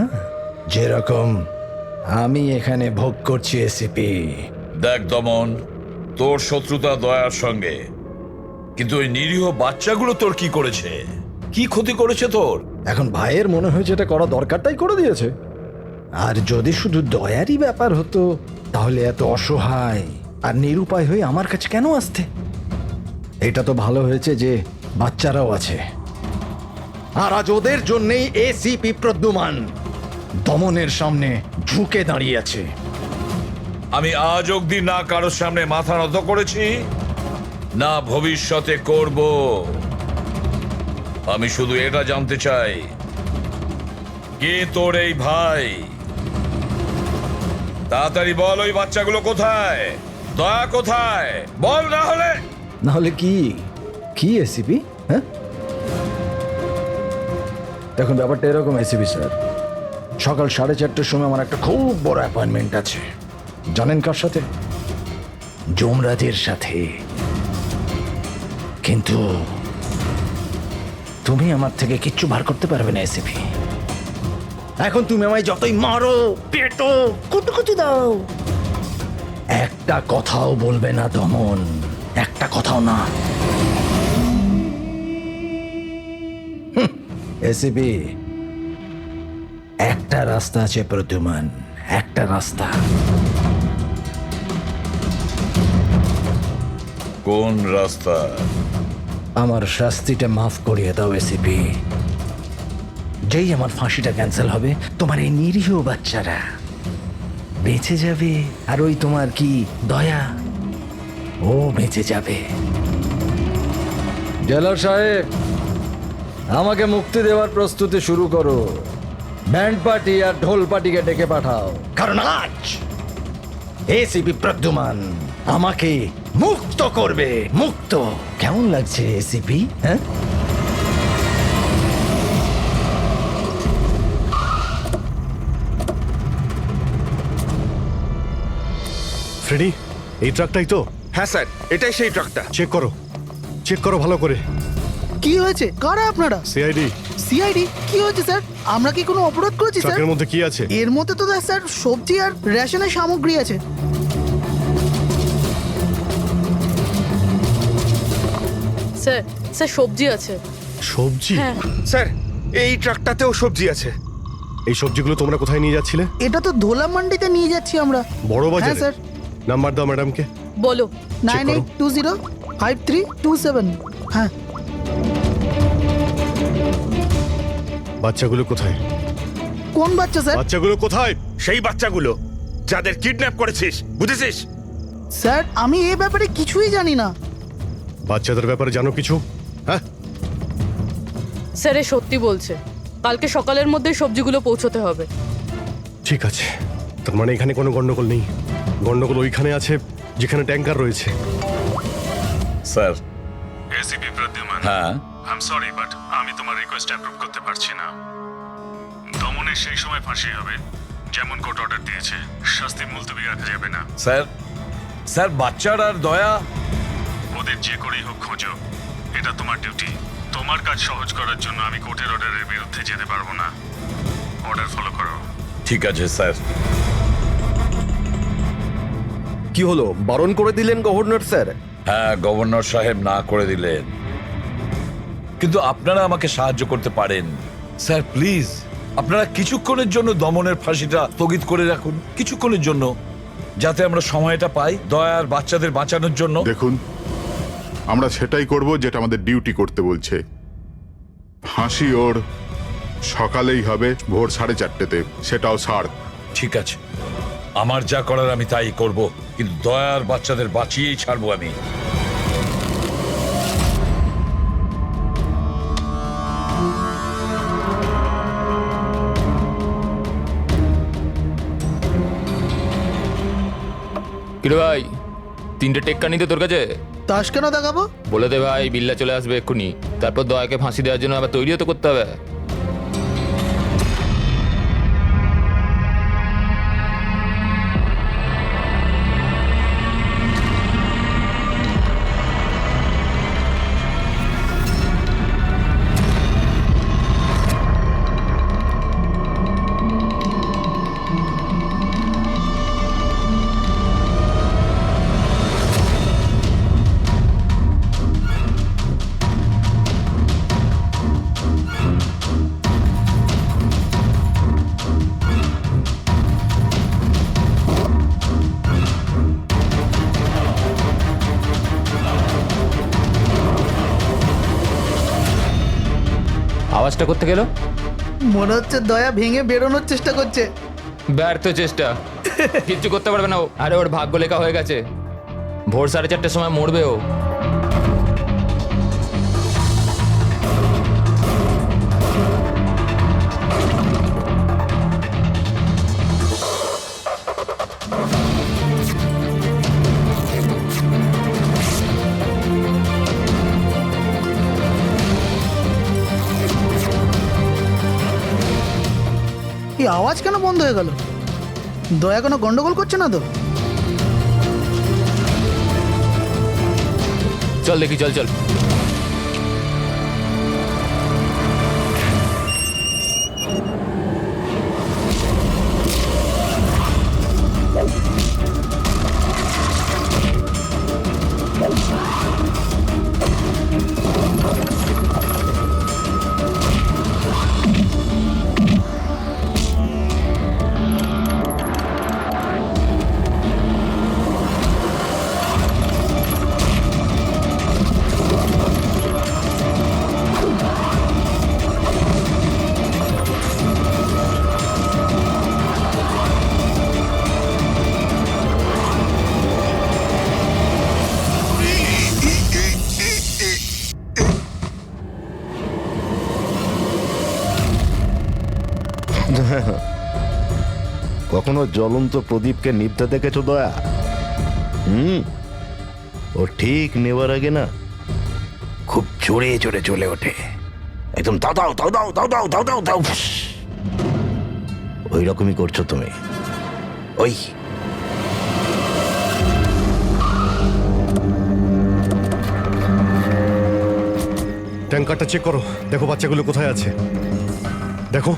যেরকম আমি এখানে ভোগ করছি এসিপি। দেখ দমন, তোর শত্রুতা দয়ার সঙ্গে, কিন্তু ওই নিরীহ বাচ্চাগুলো তোর কি করেছে, কি ক্ষতি করেছে তোর? এখন ভাইয়ের মনে হয়েছে এটা করা দরকার তাই করে দিয়েছে। আর যদি শুধু দয়ারই ব্যাপার হতো তাহলে এত অসহায় আর নিরুপায় হয়ে আমার কাছে কেন আসতে? এটা তো ভালো হয়েছে যে বাচ্চারাও আছে, আর আজ ওদের জন্যই এসিপি প্রদ্যুমান দমনের সামনে ঝুঁকে দাঁড়িয়ে আছে। আমি আজ অব্দি না কারোর সামনে মাথা নত করেছি, না ভবিষ্যতে করব। আমি শুধু এটা জানতে চাই, কে তোর এই ভাই? তাড়াতাড়ি বল, ওই বাচ্চাগুলো কোথায়? দয়া কোথায়? বল, না হলে কি কি এসিপি? হ্যাঁ দেখুন ব্যাপারটা এরকম এসিপি স্যার, সকাল 4:30টার সময় আমার একটা খুব বড় অ্যাপয়েন্টমেন্ট আছে। জানেন কার সাথে? যমরাজের সাথে। কিন্তু তুমি আমার থেকে কিচ্ছু বার করতে পারবে না এসিপি। এখন তুমি আমায় যতই মারো, পেটো, কুটুকুচি দাও, একটা কথাও বলবে না দমন, একটা কথাও না। এসিপি, একটা রাস্তা আছে প্রদ্যুমান, একটা রাস্তা। কোন রাস্তা? আমার শাস্তিটা মাফ করিয়ে দাও এসিপি। যেই আমার ফাঁসিটা ক্যান্সেল হবে তোমার এই নিরীহ বাচ্চারা বেঁচে যাবে, আর ওই তোমার কি দয়া, ও বেঁচে যাবে। জেলার সাহেব, আমাকে মুক্তি দেওয়ার প্রস্তুতি শুরু করো। ব্যান্ড পার্টি আর ঢোল পার্টিকে ডেকে পাঠাও, কারণ আজ এসিপি প্রদ্যুমান আমাকে মুক্ত করবে। মুক্ত কেমন লাগছে এসিপি? হ্যাঁ, ফ্রেডি, এই ট্রাকটাই তো? হ্যাঁ স্যার, এটাই সেই ট্রাকটা। চেক করো ভালো করে। কি হয়েছে? কারা আপনারা? সিআইডি। সিআইডি? কি হয়েছে স্যার? আমরা কি কোনো অপরাধ করেছি স্যার? ট্রাকের মধ্যে কি আছে? এর মধ্যে তো স্যার সবজি আর রেশনের সামগ্রী আছে। স্যার, স্যার সবজি আছে। সবজি? হ্যাঁ। স্যার, এই ট্রাকটাতেও সবজি আছে। এই সবজিগুলো তোমরা কোথায় নিয়ে যাচ্ছিলে? এটা তো ধোলা মান্ডিতে নিয়ে যাচ্ছি আমরা। বড় হ্যাঁ বাজারে? স্যার। নাম্বার দাও ম্যাডামকে। বলো। 98205327। হ্যাঁ। বাচ্চাগুলো কোথায়? কোন বাচ্চা স্যার? বাচ্চাগুলো কোথায়? সেই বাচ্চাগুলো যাদের কিডন্যাপ করেছিস, বুঝেছিস? স্যার, আমি এ ব্যাপারে কিছুই জানি না। বাচ্চাদের ব্যাপারে জানো কিছু? হ্যাঁ, স্যার এ সত্যি বলছে, কালকে সকালের মধ্যে সবজিগুলো পৌঁছতে হবে। ঠিক আছে। তার মানে এখানে কোনো গন্ডগোল নেই। গন্ডগোল ওইখানে আছে যেখানে ট্যাঙ্কার রয়েছে। স্যার। এসিপি প্রদ্যুমান, হ্যাঁ, আই এম সরি বাট আমি তোমার রিকোয়েস্ট অ্যাপ্রুভ করতে পারছি না। দমনের সেই সময় ফাঁসি হবে যেমন কোর্ট অর্ডার দিয়েছে, শাস্তি মুলতবি রাখা যাবে না। স্যার বাচ্চার আর দয়া, ওদের যে করেই হোক খোঁজো, এটা তোমার ডিউটি। তোমার কাজ সহজ করার জন্য আমি কোর্টের অর্ডারের বিরুদ্ধে যেতে পারবো না। অর্ডার ফলো করো। ঠিক আছে স্যার। কি হলো, বারণ করে দিলেন গভর্নর স্যার? হ্যাঁ, গভর্নর সাহেব না করে দিলেন, কিন্তু আপনারা আমাকে সাহায্য করতে পারেন। স্যার প্লিজ, আপনারা কিছুক্ষণের জন্য দমনের ফাঁসিটা স্থগিত করে রাখুন, কিছুক্ষণের জন্য, যাতে আমরা সময়টা পাই দয়ার বাচ্চাদের বাঁচানোর জন্য। দেখুন, আমরা সেটাই করব যেটা আমাদের ডিউটি করতে বলছে। ফাঁসি ওর সকালেই হবে, ভোর 4:30-তে, সেটাও সার। ঠিক আছে, আমার যা করার আমি তাই করব, কিন্তু দয়ার বাচ্চাদের বাঁচিয়েই ছাড়বো আমি। কিরে ভাই, 3টে টেক্কা নিতে তোর কাছে? তাস কেন দেখাবো? বলে দে ভাই, বিল্লা চলে আসবে এক্ষুনি। তারপর দয়াকে ফাঁসি দেওয়ার জন্য আবার তৈরিও তো করতে হবে। আওয়াজটা করতে গেল? মনে হচ্ছে দয়া ভেঙে বেরোনোর চেষ্টা করছে। ব্যর্থ চেষ্টা, কিচ্ছু করতে পারবে না ও। আরে ওর ভাগ্য লেখা হয়ে গেছে, ভোর 4:30-র সময় মরবে ও। এই আওয়াজ কেন বন্ধ হয়ে গেল? দয়া কোনো গন্ডগোল করছে না তো? চল দেখি, চল চল। কখনো জ্বলন্ত প্রদীপকে নিভতে দেখেছো দয়া? ও ঠিক নেবার আগে না খুব জোরে জোরে চলে ওঠে, একদম দাও দাও দাও দাও দাও দাও দাও দাও দাও। ওই রকমই করছো তুমি। ওই ট্যাঙ্কারটা চেক করো, দেখো বাচ্চাগুলো কোথায় আছে। দেখো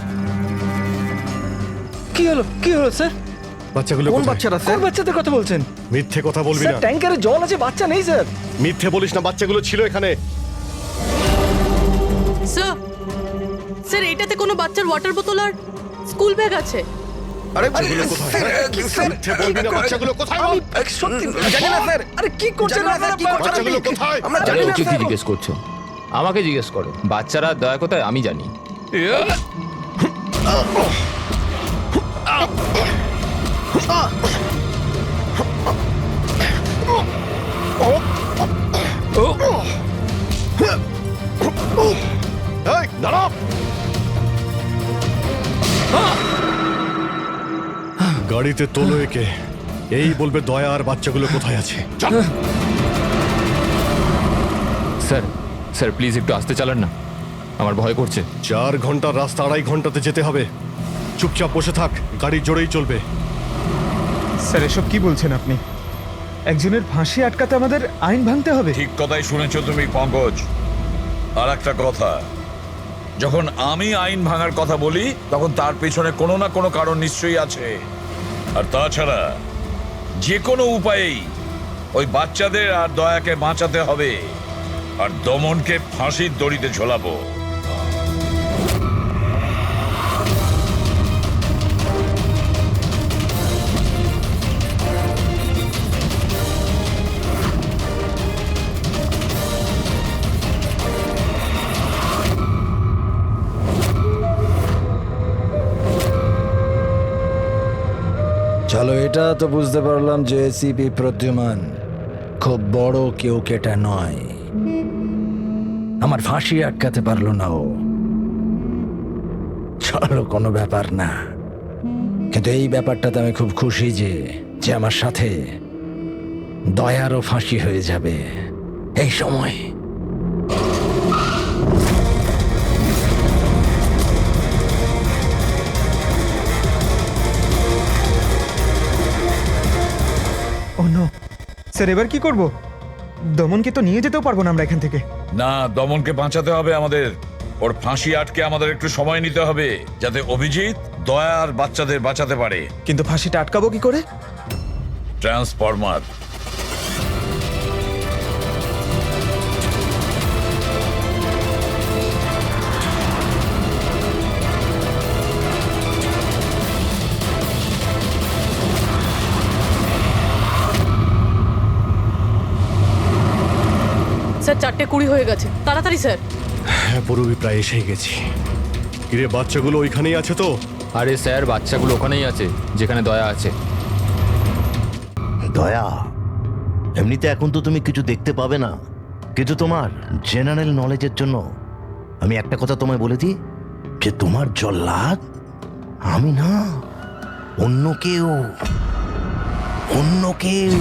কি হলো কি হলো স্যার? বাচ্চাগুলো কোন কোথায়? বাচ্চারা স্যার? কোন বাচ্চাদের কথা বলছেন? মিথ্যে কথা বলবি স্যার না, ট্যাঙ্কারে জল আছে, বাচ্চা নেই স্যার। মিথ্যে বলিস না, বাচ্চাগুলো ছিল এখানে। স্যার স্যার এটাতে কোনো বাচ্চার ওয়াটার বোতল আর স্কুল ব্যাগ আছে। আরে মিথ্যে বলবি না, বাচ্চাগুলো কোথায় বল? সত্যি জানি না স্যার। আরে কি করছেন আপনারা? বাচ্চাগুলো কোথায়? আমরা আরে জানি না ওকে কি স্যার। জিজ্ঞেস করছো? আমাকে জিজ্ঞেস করো। বাচ্চারা দয়া কোথায় আমি জানি। এই, দাঁড়াও। গাড়িতে তোলো একে, এই বলবে দয়া আর বাচ্চাগুলো কোথায় আছে। চল। স্যার স্যার প্লিজ একটু আস্তে চালান না, আমার ভয় করছে। 4 ঘন্টার রাস্তা 2.5 ঘন্টাতে যেতে হবে। চুপচাপ বসে থাক, গাড়ি জোরেই চলবে। স্যার এসব কি বলছেন আপনি? একজনের ফাঁসি আটকাতে আমাদের আইন ভাঙতে হবে? ঠিক কথাই শুনেছো তুমি পঙ্কজ। আর একটা কথা, যখন আমি আইন ভাঙার কথা বলি তখন তার পেছনে কোনো না কোনো কারণ নিশ্চয়ই আছে। আর তাছাড়া যে কোনো উপায়েই ওই বাচ্চাদের আর দয়াকে বাঁচাতে হবে, আর দমনকে ফাঁসির দড়িতে ঝোলাবো। চলো, এটা তো বুঝতে পারলাম যে এসিপি প্রদ্যুমান খুব বড় কেউ কেটা নয়। আমার ফাঁসি আটকাতে পারলো না ও। চলো, কোনো ব্যাপার না। কিন্তু এই ব্যাপারটাতে আমি খুব খুশি যে যে আমার সাথে দয়ারও ফাঁসি হয়ে যাবে এই সময়। ও নো স্যার, এবার কি করব? দমনকে তো নিয়ে যেতেও পারবো না আমরা এখান থেকে। না, দমনকে বাঁচাতে হবে আমাদের। ওর ফাঁসি আটকে আমাদের একটু সময় নিতে হবে, যাতে অভিজিৎ দয়া আর বাচ্চাদের বাঁচাতে পারে। কিন্তু ফাঁসিটা আটকাবো কি করে? ট্রান্সফরমার। স্যার 4:20 হয়ে গেছে, তাড়াতাড়ি স্যার। হ্যাঁ, পুরোই প্রায় এসেই গেছি। কিরে, বাচ্চাগুলো ওইখানেই আছে তো? আরে স্যার বাচ্চাগুলো ওখানেই আছে যেখানে দয়া আছে। দয়া, এমনিতে এখন তো তুমি কিছু দেখতে পাবে না, কিন্তু তোমার জেনারেল নলেজের জন্য আমি একটা কথা তোমায় বলে দিই, যে তোমার জল্লাদ আমি না, অন্য কেউ। অন্য কেউ।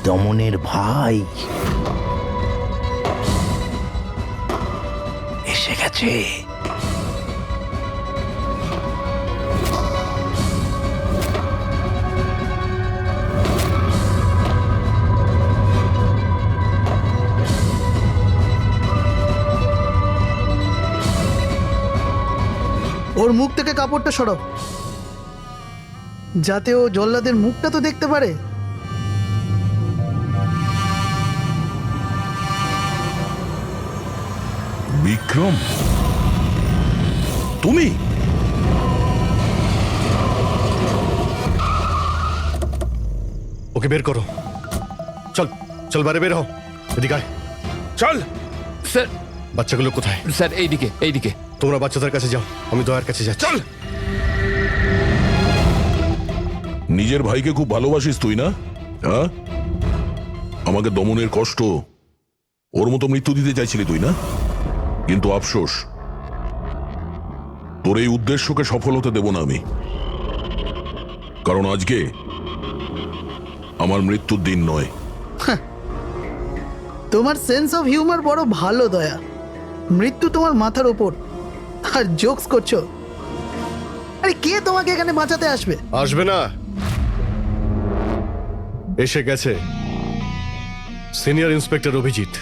দমনের ভাই এসে গেছে। ওর মুখ থেকে কাপড়টা সরাও, যাতে ও জল্লাদের মুখটা তো দেখতে পারে। বিক্রম, তুমি? ওকে বের করো। চল চল, বাইরে বের হও। এদিকে আয়। চল। স্যার বাচ্চাগুলো কোথায়? স্যার এইদিকে এইদিকে। তোমরা বাচ্চাদের কাছে যাও, আমি দয়ার কাছে যাচ্ছি। চল। নিজের ভাইকে খুব ভালোবাসিস তুই না? হ্যাঁ, আমাকে দমনের কষ্ট, ওর মতো মৃত্যু দিতে চাইছিলি তুই না? কিন্তু আফসোস, তোর এই উদ্দেশ্যকে সফল হতে দেব না আমি, কারণ আজকে আমার মৃত্যুর দিন নয়। তোমার সেন্স অফ হিউমার বড় ভালো দয়া। মৃত্যু তোমার মাথার ওপর আর জোকস করছো। আরে কে তোমাকে এখানে বাঁচাতে আসবে? আসবে না, এসে গেছে সিনিয়র ইন্সপেক্টর অভিজিৎ,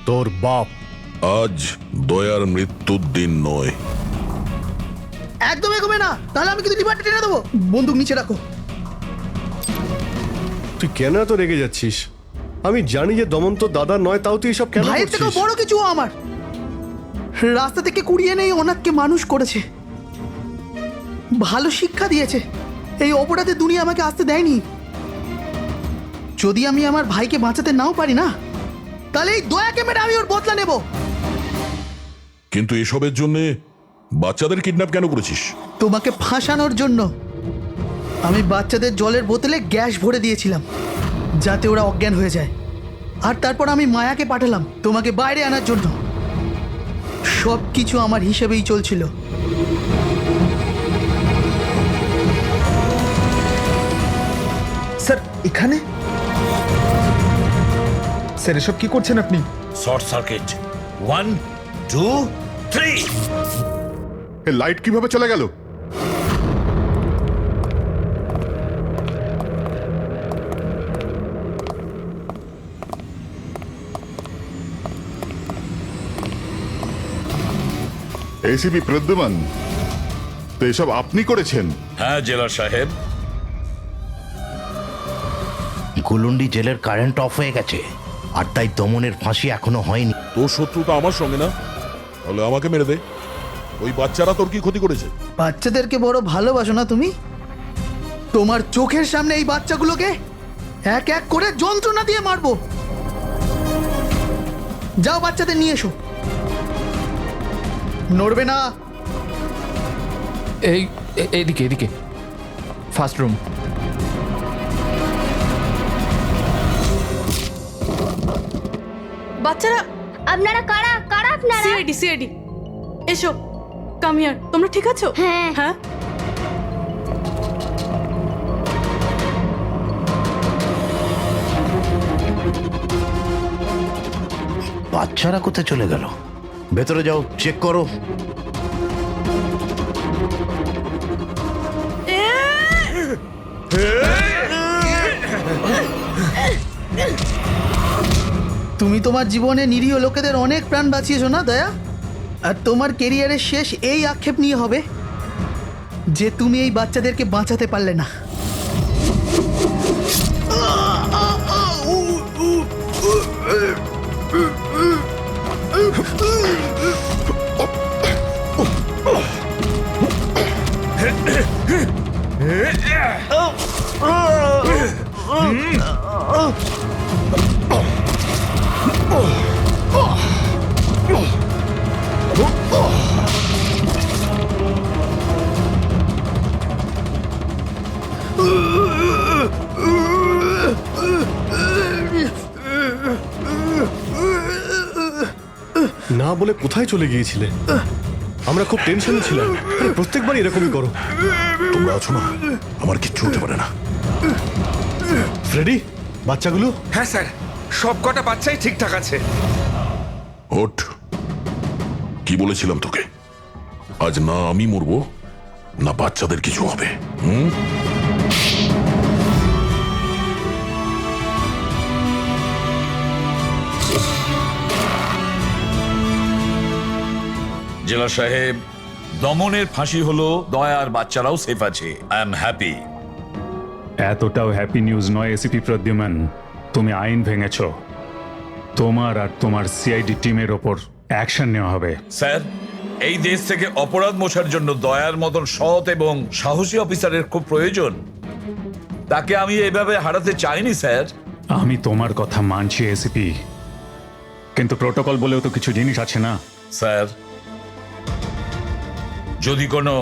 তোর বাপ। আজ দয়ার মৃত্যুর দিন নয়। একদম এগোবে না, তাহলে আমি কিন্তু ডিপার্টমেন্টে টেনে দেবো। বন্দুক নিচে রাখো। তুই কেন এত রেগে যাচ্ছিস? আমি জানি যে দমন তো দাদা নয়, তাও তুই এসব কেন ভাইয়ের থেকেও করছিস? বড় কিছু ও আমার। রাস্তা থেকে কুড়িয়ে নেই অনাথকে মানুষ করেছে, ভালো শিক্ষা দিয়েছে। এই অপরাধে দুনিয়া আমাকে আসতে দেয়নি। যদি আমি আমার ভাইকে বাঁচাতে নাও পারি না, তাহলে এই দয়াকে মেরে আমি ওর বদলা নেব। কিন্তু এসবের জন্য বাচ্চাদের কিডন্যাপ কেন করেছিস? তোমাকে ফাঁসানোর জন্য। আমি বাচ্চাদের জলের বোতলে গ্যাস ভরে দিয়েছিলাম যাতে ওরা অজ্ঞান হয়ে যায়, আর তারপর আমি মায়াকে পাঠালাম তোমাকে বাইরে আনার জন্য। সব কিছু আমার হিসেবেই চলছিল। স্যার এখানে? স্যার এসব কি করছেন আপনি? Short circuit 1 2 3। এই লাইট কিভাবে চলে গেল? এসিপি প্রদ্যুমান, তো এসব আপনি করেছেন? হ্যাঁ জেলার সাহেব। গুলুন্ডি জেলের কারেন্ট অফ হয়ে গেছে, আর তাই দমনের ফাঁসি এখনো হয়নি। তোর শত্রুতা আমার সঙ্গে না, তাহলে আমাকে মেরে দে। ওই বাচ্চারা তোর কি ক্ষতি করেছে? বাচ্চাদেরকে বড় ভালোবাসো না তুমি? তোমার চোখের সামনে এই বাচ্চাগুলোকে এক এক করে যন্ত্রণা দিয়ে মারবো। যাও বাচ্চাদের নিয়ে এসো। নড়বে না। এইদিকে এদিকে, ফার্স্ট রুম। বাচ্চারা, আপনারা কারা কারা আপনারা? সিআইডি এসো, কাম হিয়ার। তোমরা ঠিক আছো? হ্যাঁ। হ্যাঁ। বাচ্চারা কোথায় চলে গেল? ভেতরে যাও, চেক করো। তুমি তোমার জীবনে নিরীহ লোকেদের অনেক প্রাণ বাঁচিয়েছো না দয়া? আর তোমার কেরিয়ারের শেষ এই আক্ষেপ নিয়ে হবে যে তুমি এই বাচ্চাদেরকে বাঁচাতে পারলে না। না বলে কোথায় চলে গিয়েছিলে? আমরা খুব টেনশনে ছিলাম। আরে প্রত্যেকবার এরকমই করো। তোমরা আছো না, আমার কিচ্ছু হতে পারে না। ফ্রেডি, বাচ্চাগুলো? হ্যাঁ স্যার, সব কটা বাচ্চাই ঠিকঠাক আছে। ওঠ, কি বলেছিলাম তোকে? আজ না আমি মরবো, না বাচ্চাদের কিছু হবে। জেলা সাহেব, দমনের ফাঁসি হলো, দয়ার বাচ্চারাও সেফ আছে। I am happy. এতটাও হ্যাপি নিউজ নয় এসিপি প্রদ্যুমান। তুমি আইন ভেঙেছ। তোমার আর তোমার সিআইডি টিমের ওপর অ্যাকশন নেওয়া হবে। স্যার, এই দেশ থেকে অপরাধ মোছার জন্য দয়ার মতন সৎ এবং সাহসী অফিসারের খুব প্রয়োজন। তাকে আমি এভাবে হারাতে চাইনি স্যার। আমি তোমার কথা মানছি এসিপি, কিন্তু প্রোটোকল বলেও তো কিছু জিনিস আছে না? স্যার, যদি কোনো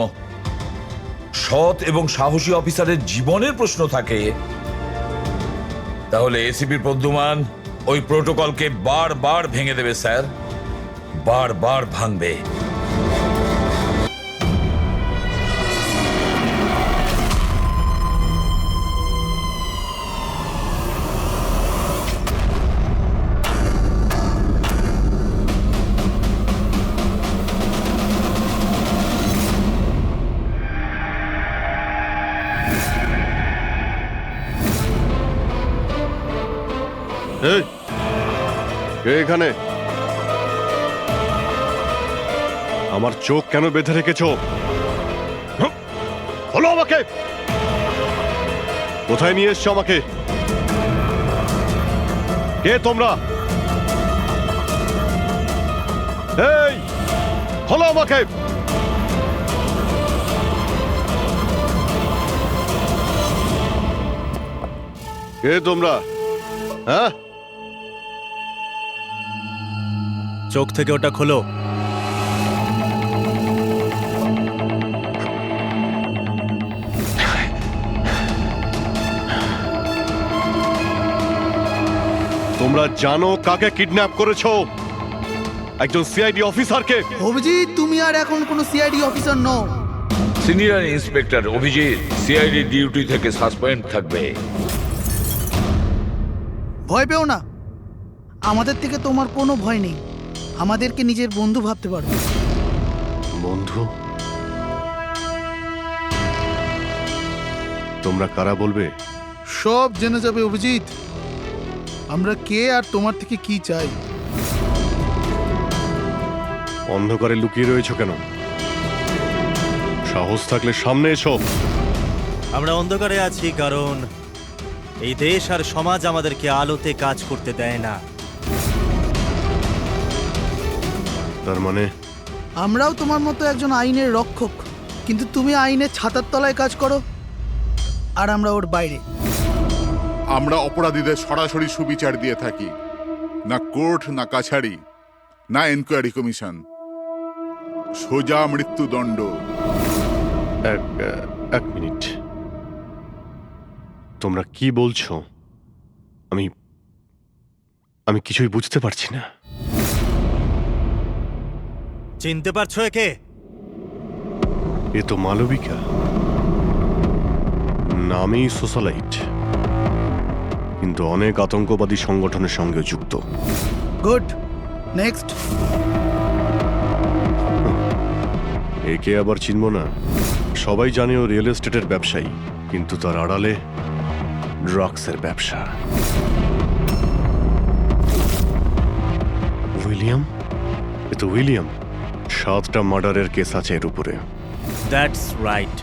সৎ এবং সাহসী অফিসারের জীবনের প্রশ্ন থাকে, তাহলে এসিপি প্রদ্যুমান ওই প্রোটোকলকে বারবার ভেঙে দেবে স্যার, বারবার ভাঙবে। এই কে এখানে? আমার চোখ কেন বেঁধে রেখেছো? বলো আমাকে, কোথায় নিয়ে এসছো আমাকে? কে তোমরা? এই বলো আমাকে। কে তোমরা? হ্যাঁ, চোখ থেকে ওটা খোলো। তোমরা জানো কাকে কিডন্যাপ করেছো? একজন সিআইডি অফিসারকে। অভিজিৎ, তুমি আর এখন কোনো সিআইডি অফিসার নও। Senior inspector Abhijit CID duty থেকে সাসপেন্ড থাকবে। ভয় পেও না, আমাদের থেকে তোমার কোনো ভয় নেই। আমাদেরকে নিজের বন্ধু ভাবতে পারো। বন্ধু? তোমরা কারা বলবে? সব জেনে যাবে অভিজিৎ, আমরা কে আর তোমার থেকে কি চাই। অন্ধকারে লুকিয়ে রয়েছো কেন? সাহস থাকলে সামনে এসো। আমরা অন্ধকারে আছি কারণ এই দেশ আর সমাজ আমাদেরকে আলোতে কাজ করতে দেয় না। তার মানে আমরাও তোমার মতো একজন আইনের রক্ষক, কিন্তু তুমি আইনের ছাতার তলায় কাজ করো আর আমরা ওর বাইরে। আমরা অপরাধীদের সরাসরি সুবিচার দিয়ে থাকি, না কোর্ট, না কাছারি, না এনকোয়ারি কমিশন, সোজা মৃত্যুদণ্ড। এক মিনিট, তোমরা কি বলছো? আমি কিছুই বুঝতে পারছি না। চিনতে পারছো একে? এ তো মালবিকা, নামেই সোশ্যালাইট, কিন্তু অনেক আতঙ্কবাদী সংগঠনের সঙ্গে যুক্ত। Good, next. একে আবার চিনব না? সবাই জানে ও রিয়েল এস্টেটের ব্যবসায়ী, কিন্তু তার আড়ালে ড্রাগসের ব্যবসা। উইলিয়াম? এ তো উইলিয়াম। 7টা মার্ডারের কেস আছে এর উপরে। That's right.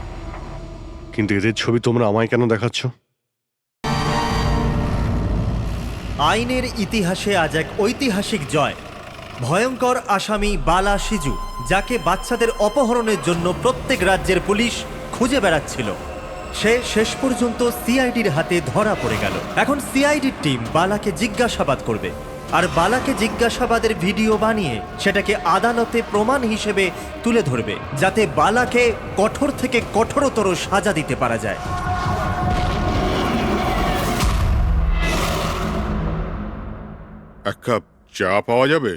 কিন্তু এদের ছবি তোমরা আমায় কেন দেখাচ্ছ? আইনের ইতিহাসে আজ এক ঐতিহাসিক জয়। ভয়ঙ্কর আসামি বালা সিজু, যাকে বাচ্চাদের অপহরণের জন্য প্রত্যেক রাজ্যের পুলিশ খুঁজে বেড়াচ্ছিল, সে শেষ পর্যন্ত সিআইডির হাতে ধরা পড়ে গেল। এখন সিআইডির টিম বালাকে জিজ্ঞাসাবাদ করবে, আর বালাকে জিজ্ঞাসাবাদের ভিডিও বানিয়ে সেটাকে আদালতে প্রমাণ হিসেবে তুলে ধরবে, যাতে বালাকে কঠোর থেকে কঠোরতর সাজা দিতে পারা যায়। এক কাপ চা পাওয়া যাবে?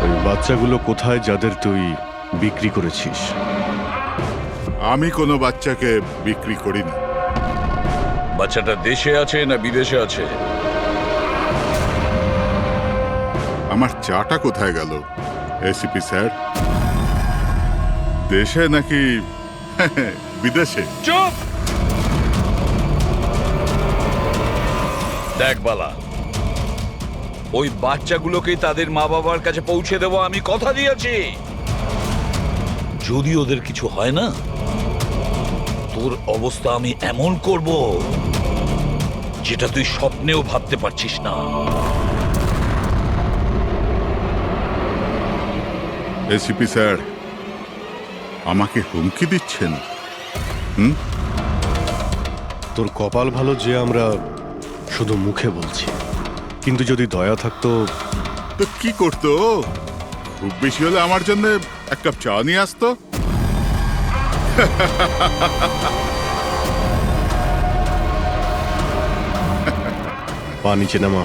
ওই বাচ্চাগুলো কোথায় যাদের তুই বিক্রি করেছিস? আমি কোনো বাচ্চাকে বিক্রি করিনি। বাচ্চাটা দেশে আছে না বিদেশে আছে? আমার চাটা কোথায় গেল এসিপি স্যার? দেশে নাকি বিদেশে? চুপ! দেখ বালা, ওই বাচ্চাগুলোকে তাদের মা বাবার কাছে পৌঁছে দেবো, আমি কথা দিয়েছি। যদি ওদের কিছু হয় না, তোর অবস্থা আমি এমন করব যেটা তুই স্বপ্নেও ভাবতে পারছিস না। এসিপি স্যার, আমাকে হুমকি দিচ্ছেন? তোর কপাল ভালো যে আমরা শুধু মুখে বলছি, কিন্তু যদি দয়া থাকতো তো কি করতো? খুব বেশি হলে আমার জন্য এক কাপ চা নিয়ে আসতো। পা নিচে নামা।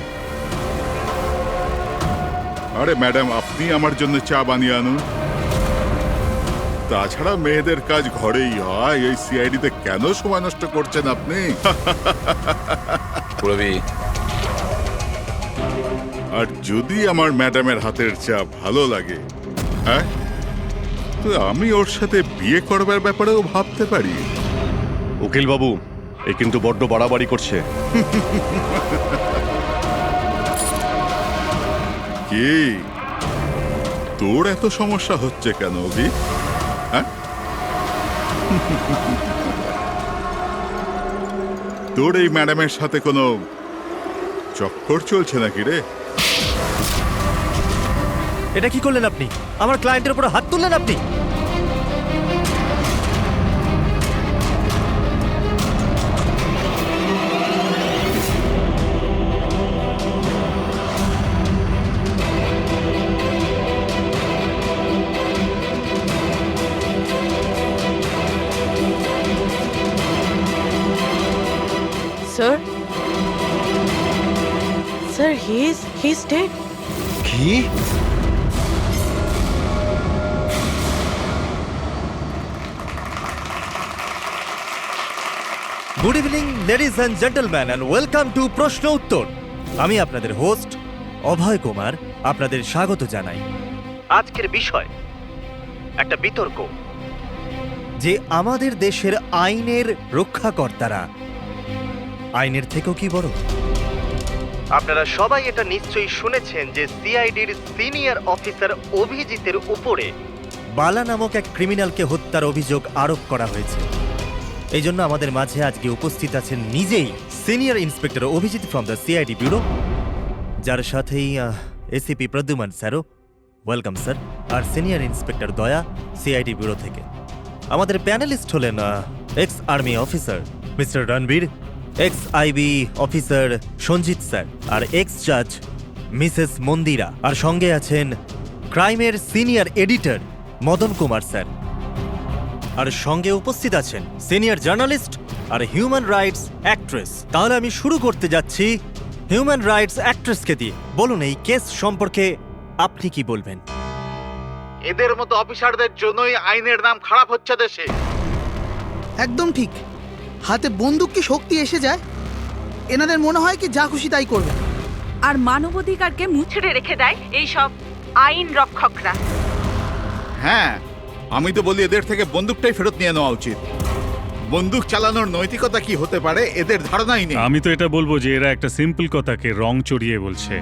আরে ম্যাডাম, আপনি আমার জন্য চা বানিয়ে আনুন। তাছাড়া মেয়েদের কাজ ঘরেই হয়, এই সিআইডিতে কেন সময় নষ্ট করছেন আপনি? আর যদি আমার ম্যাডামের হাতের চা ভালো লাগে, হ্যাঁ, তো আমি ওর সাথে বিয়ে করবার ব্যাপারেও ভাবতে পারি। উকিল বাবু, এ কিন্তু বড্ড বাড়াবাড়ি করছে। কি তোর এত সমস্যা হচ্ছে কেন অভি? হ্যাঁ, তোর এই ম্যাডামের সাথে কোনো চক্কর চলছে নাকি রে? এটা কি করলেন আপনি? আমার ক্লায়েন্টের উপর হাত তুললেন আপনি? Sir, sir, he is dead. কি? Good evening ladies and gentleman and welcome to প্রশ্ন উত্তর। আমি আপনাদের হোস্ট অভয় কুমার আপনাদের স্বাগত জানাই। আজকের বিষয় একটা বিতর্ক যে আমাদের দেশের আইনের রক্ষাকর্তারা আইনের থেকেও কি বড়। আপনারা সবাই এটা নিশ্চয়ই শুনেছেন যে সিআইডির সিনিয়র অফিসার অভিজিতের উপরে বালা নামক এক ক্রিমিনালকে হত্যার অভিযোগ আরোপ করা হয়েছে। এই জন্য আমাদের মাঝে আজকে উপস্থিত আছেন নিজেই senior inspector Abhijit from the CID bureau, যার সাথেই এসিপি প্রদ্যুমান স্যারও, ওয়েলকাম স্যার, আর senior inspector Daya CID bureau থেকে। আমাদের প্যানেলিস্ট হলেন ex army officer Mr Ranbir, ex IB officer Sanjit sir, আর এক্স জাজ মিসেস মন্দিরা, আর সঙ্গে আছেন ক্রাইমের senior editor Madan Kumar sir, আর সঙ্গে উপস্থিত আছেন সিনিয়র জার্নালিস্ট আর হিউম্যান রাইটস অ্যাক্ট্রেস। তাহলে আমি শুরু করতে যাচ্ছি হিউম্যান রাইটস অ্যাক্ট্রেসকে দিয়ে। বলুন, এই কেস সম্পর্কে আপনি কি বলবেন? এদের মতো অফিসারদের জন্যই আইনের নাম খারাপ হচ্ছে দেশে। একদম ঠিক। হাতে বন্দুক কি শক্তি এসে যায়? এনাদের মনে হয় কি যা খুশি তাই করবে, আর মানবাধিকারকে মুচড়ে রেখে দেয় এই সব আইন রক্ষকরা। হ্যাঁ, আমি তো বলি এদের থেকে বন্দুকটাই ফেরত নিয়ে নেওয়া উচিত। বন্দুক চালানোর নৈতিকতা কি হতে পারে এদের ধারণাই নেই। আমি তো এটা বলবো যে এরা একটা সিম্পল কথাকে রং চড়িয়ে বলছে।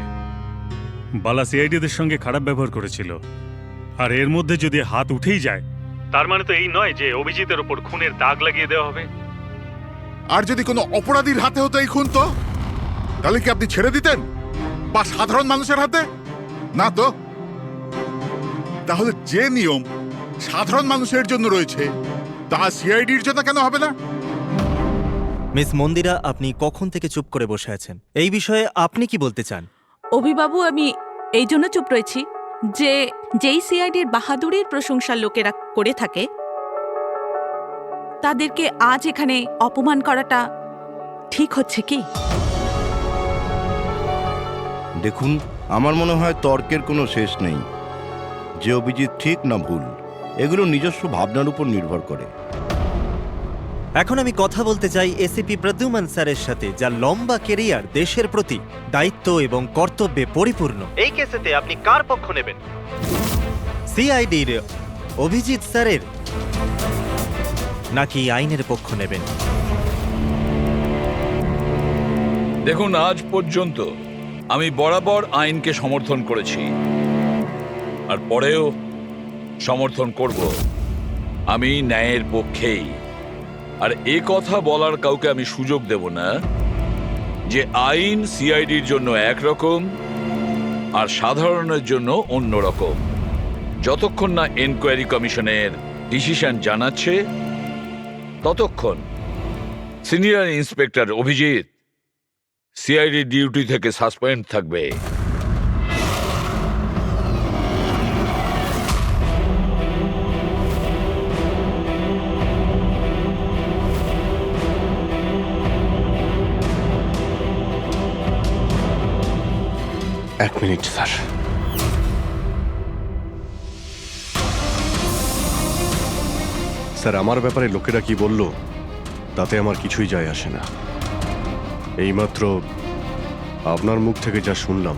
বালা সিআইডিদের সঙ্গে খারাপ ব্যবহার করেছিল, আর এর মধ্যে যদি হাত উঠেই যায় তার মানে তো এই নয় যে অভিজিতের ওপর খুনের দাগ লাগিয়ে দেওয়া হবে। আর যদি কোনো অপরাধীর হাতে হতো এই খুন, তো তাহলে কি আপনি ছেড়ে দিতেন? বা সাধারণ মানুষের হাতে? না তো। তাহলে যে নিয়ম সাধারণ মানুষের জন্য রয়েছে তা সিআইডির জন্য কেন হবে না? মিস মন্দিরা, আপনি কখন থেকে চুপ করে বসে আছেন? এই বিষয়ে আপনি কি বলতে চান? অভিবাবু, আমি এই জন্য চুপ রয়েছি যে যেই সিআইডির বাহাদুরির প্রশংসা লোকেরা করে থাকে তাদেরকে আজ এখানে অপমান করাটা ঠিক হচ্ছে কি? দেখুন, আমার মনে হয় তর্কের কোনো শেষ নেই। যে অভিজিৎ ঠিক না ভুল, এগুলো নিজস্ব ভাবনার উপর নির্ভর করে। এখন আমি কথা বলতে চাই এসিপি প্রদ্যুমান স্যারের সাথে, যার লম্বা কেরিয়ার দেশের প্রতি দায়িত্ব এবং কর্তব্যে পরিপূর্ণ। এই কেসেতে আপনি কার পক্ষ নেবেন? সিআইডির অভিজিৎ স্যারের নাকি আইনের পক্ষ নেবেন? দেখুন, আজ পর্যন্ত আমি বরাবর আইনকে সমর্থন করেছি, আর পরেও সমর্থন করব। আমি ন্যায়ের পক্ষেই। আর এ কথা বলার কাউকে আমি সুযোগ দেব না যে আইন সিআইডির জন্য একরকম আর সাধারণের জন্য অন্য রকম। যতক্ষণ না এনকোয়ারি কমিশনের ডিসিশন জানাচ্ছে ততক্ষণ senior inspector Abhijit CID duty থেকে সাসপেন্ড থাকবে। এক মিনিট স্যার। স্যার, আমার ব্যাপারে লোকেরা কি বলল তাতে আমার কিছুই যায় আসে না। এইমাত্র আপনার মুখ থেকে যা শুনলাম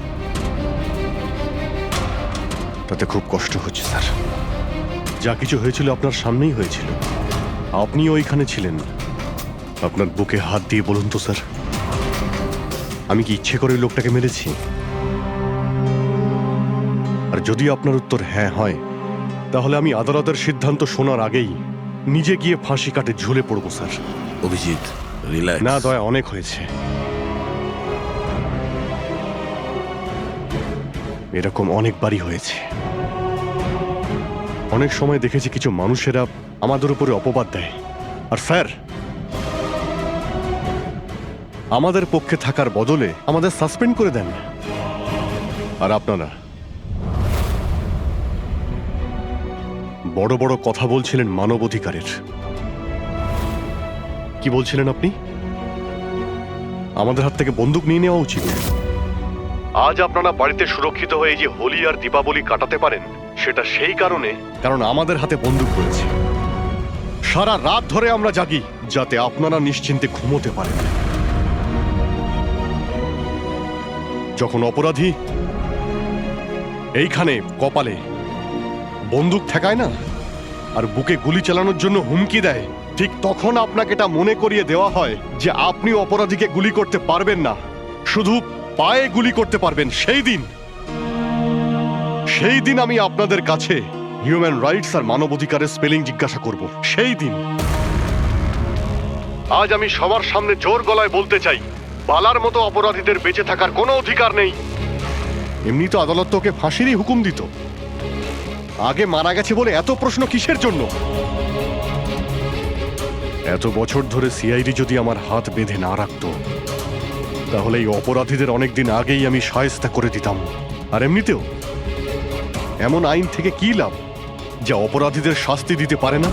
তাতে খুব কষ্ট হচ্ছে স্যার। যা কিছু হয়েছিল আপনার সামনেই হয়েছিল, আপনি ওইখানে ছিলেন। আপনার বুকে হাত দিয়ে বলুন তো স্যার, আমি কি ইচ্ছে করে ওই লোকটাকে মেরেছি? আর যদি আপনার উত্তর হ্যাঁ হয়, তাহলে আমি আদালতের সিদ্ধান্ত শোনার আগেই নিজে গিয়ে ফাঁসি কাটে ঝুলে পড়বো স্যার। অভিজিৎ, রিল্যাক্স। না দয়া, অনেক হয়েছে। এরকম অনেকবারই হয়েছে। অনেক সময় দেখেছি কিছু মানুষেরা আমাদের উপরে অপবাদ দেয়, আর স্যার আমাদের পক্ষে থাকার বদলে আমাদের সাসপেন্ড করে দেন। আর আপনারা বড় বড় কথা বলছিলেন মানবাধিকারের। কি বলছিলেন আপনি? আমাদের হাত থেকে বন্দুক নিয়ে নেওয়া উচিত। আজ আপনারা বাড়িতে সুরক্ষিত হয়ে যে হোলি আর দীপাবলি কাটাতে পারেন, সেটা সেই কারণে কারণ আমাদের হাতে বন্দুক রয়েছে। সারা রাত ধরে আমরা জাগি যাতে আপনারা নিশ্চিন্তে ঘুমোতে পারেন। যখন অপরাধী এইখানে কপালে বন্দুক ঠেকায় না আর বুকে গুলি চালানোর জন্য হুমকি দেয়, ঠিক তখন আপনাকে এটা মনে করিয়ে দেওয়া হয় যে আপনি অপরাধীকে গুলি করতে পারবেন না, শুধু পায়ে গুলি করতে পারবেন। সেই দিন আমি আপনাদের কাছে হিউম্যান রাইটস আর মানবাধিকারের স্পেলিং জিজ্ঞাসা করব। সেই দিন। আজ আমি সবার সামনে জোর গলায় বলতে চাই, বালার মতো অপরাধীদের বেঁচে থাকার কোনো অধিকার নেই। এমনি তো আদালত তো ওকে ফাঁসিরই হুকুম দিত। আগে মারা গেছে বলে এত প্রশ্ন কিসের জন্য? এত বছর ধরে সিআইডি যদি আমার হাত বেঁধে না রাখতো, তাহলে এই অপরাধীদের অনেকদিন আগেই আমি শায়েস্তা করে দিতাম। আর এমনিতেও এমন আইন থেকে কি লাভ যা অপরাধীদের শাস্তি দিতে পারে না?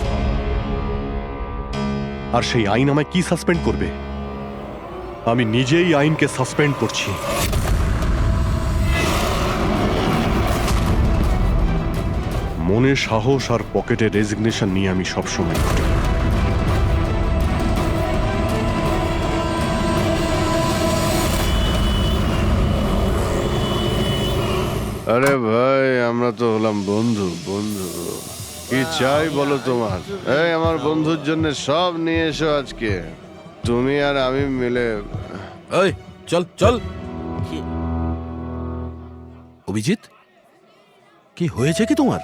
আর সেই আইন আমায় কি সাসপেন্ড করবে? আমি নিজেই আইনকে সাসপেন্ড করছি। মনে সাহস আর পকেটে রেজিগনেশন নিয়ে আমি সবসময় ঘুরি। আরে ভাই, আমরা তো হলাম বন্ধু। কি চাই বলো তোমার? এই আমার বন্ধুর জন্য সব নিয়ে এসো আজকে, তুমি আর আমি মিলে। এই চল চল। অভিজিৎ, কি হয়েছে কি তোমার?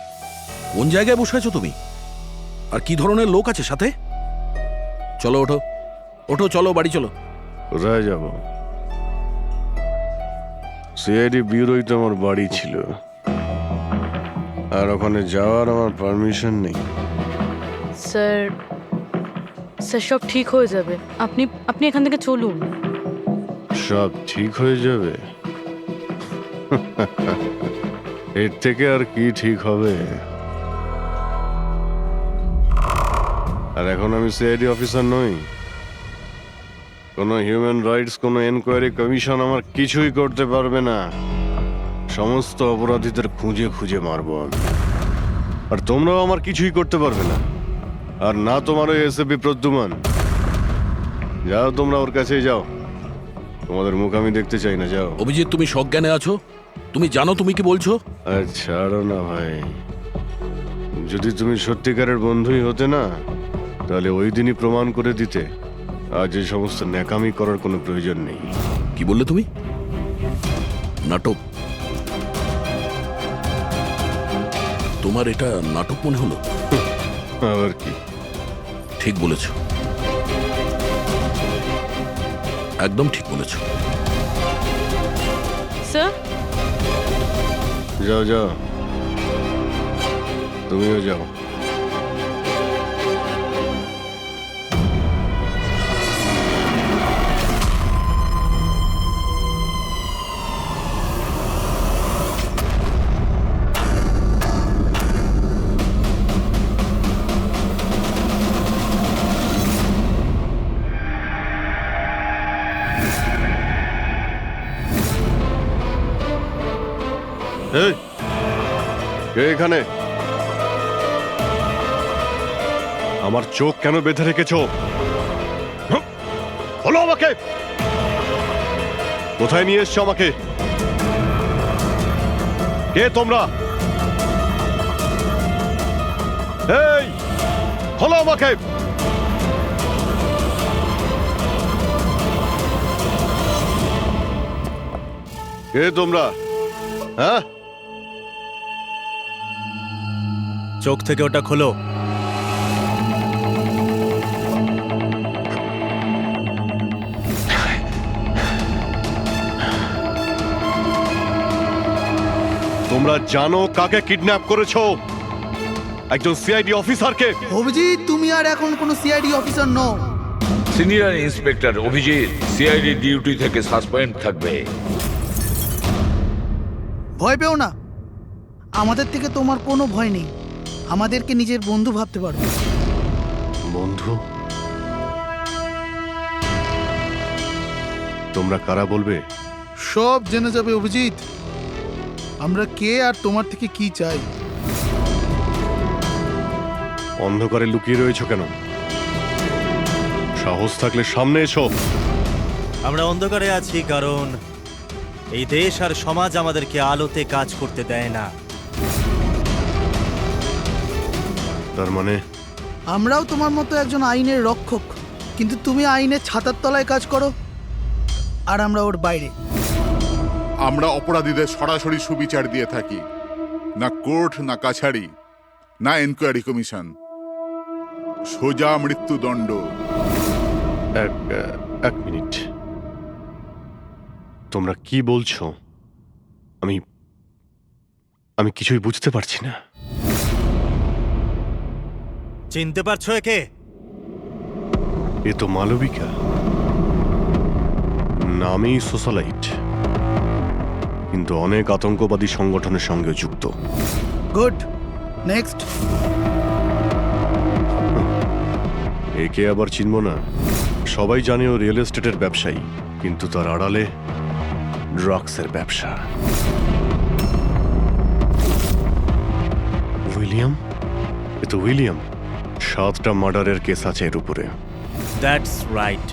কোন জায়গায় বসে আছো তুমি? আর কি ধরনের লোক আছে সাথে? চলো ওঠো ওঠো, চলো বাড়ি চলো। কোথায় যাব? সিআইডি ব্যুরোই তো আমার বাড়ি ছিল, আর ওখানে যাওয়ার আমার পারমিশন নেই। স্যার সব ঠিক হয়ে যাবে। আপনি এখান থেকে চলুন। সব ঠিক হয়ে যাবে? এর থেকে আর কি ঠিক হবে? আর এখন আমি সিআইডি অফিসার নই। কোনো হিউম্যান রাইটস, কোনো এনকোয়ারি কমিশন আমার কিছুই করতে পারবে না। সমস্ত অপরাধীদের খুঁজে খুঁজে মারবো আমি, আর তোমরাও আমার কিছুই করতে পারবে না। আর না তোমার ওই এসএপি প্রদ্যুমান। যাও তোমরা ওর কাছেই যাও, তোমাদের মুখ আমি দেখতে চাই না। যাও। অভিজিৎ, তুমি সজ্ঞানে আছো? তুমি জানো তুমি কি বলছো? আর ছাড়ো না ভাই, যদি তুমি সত্যিকারের বন্ধুই হতে না, তাহলে ওই দিনই প্রমাণ করে দিতে আজ এই সমস্ত ন্যাকামি করার কোনো প্রয়োজন নেই। কি বললে তুমি? নাটক? তোমার এটা নাটক মনে হলো? আবার কি? ঠিক বলেছ, একদম ঠিক বলেছ। স্যার যাও যাও, তুমিও যাও। এই, কে এখানে? আমার চোখ কেন বেঁধে রেখেছো? বলো আমাকে, কোথায় নিয়ে এসছো আমাকে? কে তোমরা? এই, বলো আমাকে। কে তোমরা? হ্যাঁ, চোখ থেকে ওটা খোলো। তোমরা জানো কাকে কিডন্যাপ করেছো? একজন সিআইডি অফিসারকে। অভিজিৎ, তুমি আর এখন কোনো সিআইডি অফিসার নও। Senior inspector Abhijit CID duty থেকে সাসপেন্ড থাকবে। ভয় পেও না, আমাদের থেকে তোমার কোনো ভয় নেই। আমাদেরকে নিজের বন্ধু ভাবতে পারো। বন্ধু? তোমরা কারা বলবে? সব জেনে যাবে অভিজিৎ, আমরা কে আর তোমার থেকে কি চাই। অন্ধকারে লুকিয়ে রয়েছো কেন? সাহস থাকলে সামনে এসো। আমরা অন্ধকারে আছি কারণ এই দেশ আর সমাজ আমাদেরকে আলোতে কাজ করতে দেয় না। তার মানে আমরাও তোমার মতো একজন আইনের রক্ষক, কিন্তু তুমি আইনের ছাতার তলায় কাজ করো আর আমরা ওর বাইরে। আমরা অপরাধীদের সরাসরি সুবিচার দিয়ে থাকি, না কোর্ট, না কাছারি, না এনকোয়ারি কমিশন, সোজা মৃত্যুদণ্ড। এক মিনিট, তোমরা কি বলছো? আমি কিছুই বুঝতে পারছি না। চিনতে পারছো একে? এ তো মালবিকা, নামেই সোশ্যালাইট, কিন্তু অনেক আতঙ্কবাদী সংগঠনের সঙ্গে যুক্ত। Good, next. একে আবার চিনব না? সবাই জানে ও রিয়েল এস্টেটের ব্যবসায়ী, কিন্তু তার আড়ালে ড্রাগসের ব্যবসা। উইলিয়াম? এ তো উইলিয়াম। 7টা মার্ডারের কেস আছে এর উপরে। That's right.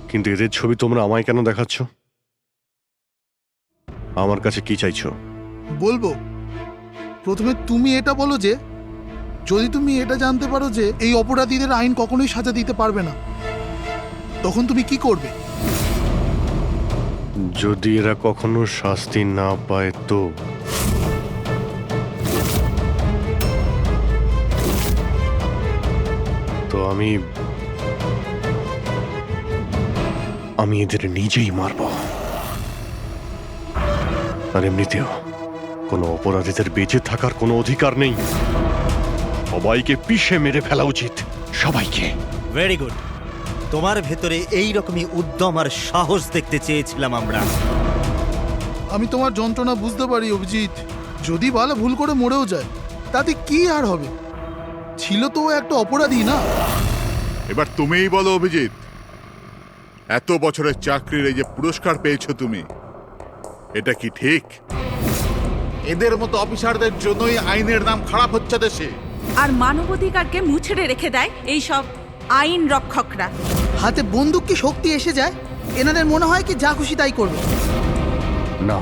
কিন্তু এদের ছবি তোমরা আমায় কেন দেখাচ্ছ? আমার কাছে কি চাইছো? বলবো, প্রথমে তুমি এটা বলো যে যদি তুমি এটা জানতে পারো যে এই অপরাধীদের আইন কখনোই সাজা দিতে পারবে না, তখন তুমি কি করবে? যদি এরা কখনো শাস্তি না পায় তো আমি এদের নিজেই মারব। আর এমনিতেও কোনো অপরাধীদের বেঁচে থাকার কোনো অধিকার নেই। সবাইকে পিষে মেরে ফেলা উচিত, সবাইকে। Very good. তোমার ভেতরে এই রকমই উদ্যম আর সাহস দেখতে চেয়েছিলাম আমরা। আমি তোমার যন্ত্রণা বুঝতে পারি অভিজিৎ। যদি বালা ভুল করে মরেও যায় তাতে কি আর হবে? ছিল তো ও একটা অপরাধী, না? এবার তুমিই বলো অভিজিৎ, এত বছরের চাকরির এই যে পুরস্কার পেয়েছো তুমি, এটা কি ঠিক? এদের মতো অফিসারদের জন্যই আইনের নাম খারাপ হচ্ছে দেশে। আর মানবাধিকারকে মুছড়ে রেখে দেয় এই সব আইন রক্ষকরা। হাতে বন্দুক কি শক্তি এসে যায়? এনাদের মনে হয় কি যা খুশি তাই করবে? না,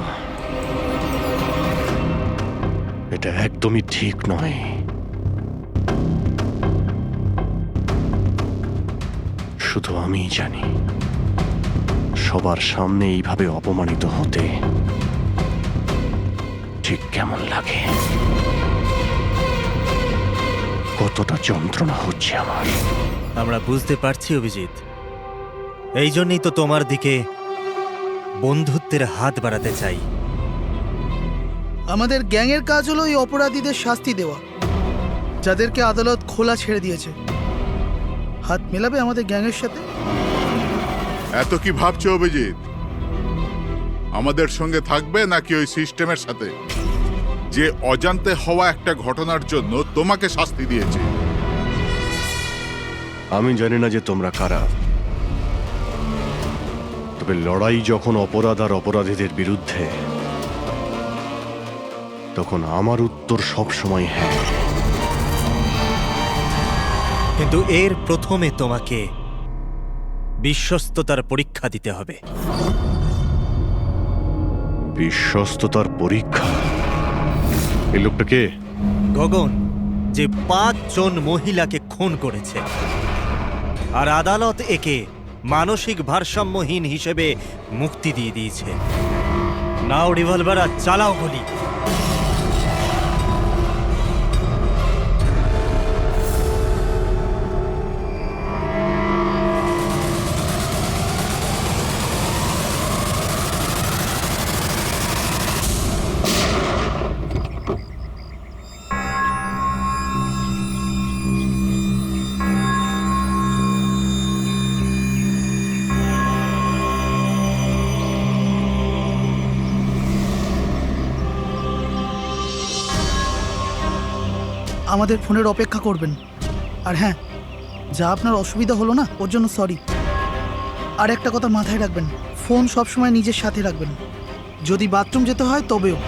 এটা একদমই ঠিক নয়। শুধু আমিই জানি সবার সামনে এইভাবে অপমানিত হতে ঠিক কেমন লাগে, কতটা যন্ত্রণা হচ্ছে আমার। আমরা বুঝতে পারছি অভিজিৎ, এই জন্যই তো তোমার দিকে বন্ধুত্বের হাত বাড়াতে চাই। আমাদের গ্যাংয়ের কাজ হলো এই অপরাধীদের শাস্তি দেওয়া, যাদেরকে আদালত খোলা ছেড়ে দিয়েছে। হাত মেলাবে আমাদের গ্যাংয়ের সাথে? এত কি ভাবছো অভিজিৎ? আমাদের সঙ্গে থাকবে নাকি ওই সিস্টেমের সাথে, যে অজান্তে হওয়া একটা ঘটনার জন্য তোমাকে শাস্তি দিয়েছে? আমি জানি না যে তোমরা কারা, তবে লড়াই যখন অপরাধ আর অপরাধীদের বিরুদ্ধে, তখন আমার উত্তর সবসময় হ্যাঁ। কিন্তু এর প্রথমে তোমাকে বিশ্বস্ততার পরীক্ষা দিতে হবে। বিশ্বস্ততার পরীক্ষা? এই লোকটা কে? গগন, যে 5 জন মহিলাকে খুন করেছে, আর আদালত একে মানসিক ভারসাম্যহীন হিসেবে মুক্তি দিয়ে দিয়েছে। নাও রিভলভার আর চালাও গুলি। আমাদের ফোনের অপেক্ষা করবেন। আর হ্যাঁ, যা আপনার অসুবিধা হলো না ওর জন্য সরি। আর একটা কথা মাথায় রাখবেন, ফোন সবসময় নিজের সাথে রাখবেন, যদি বাথরুম যেতে হয় তবেও।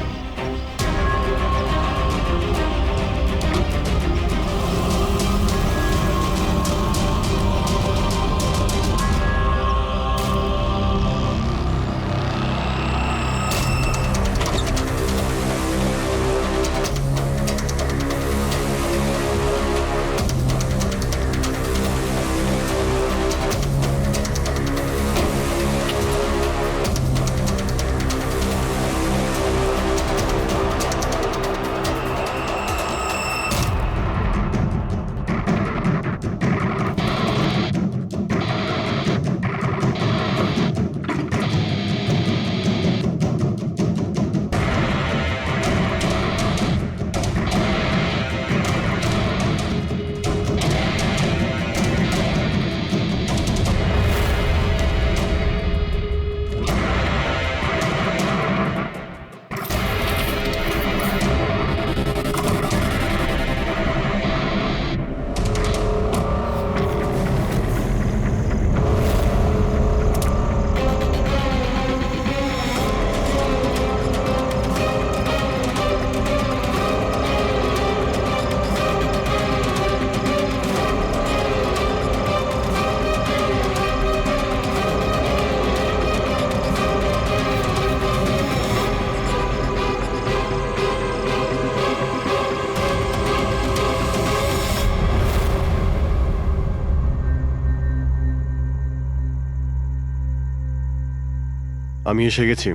আমি এসে গেছি।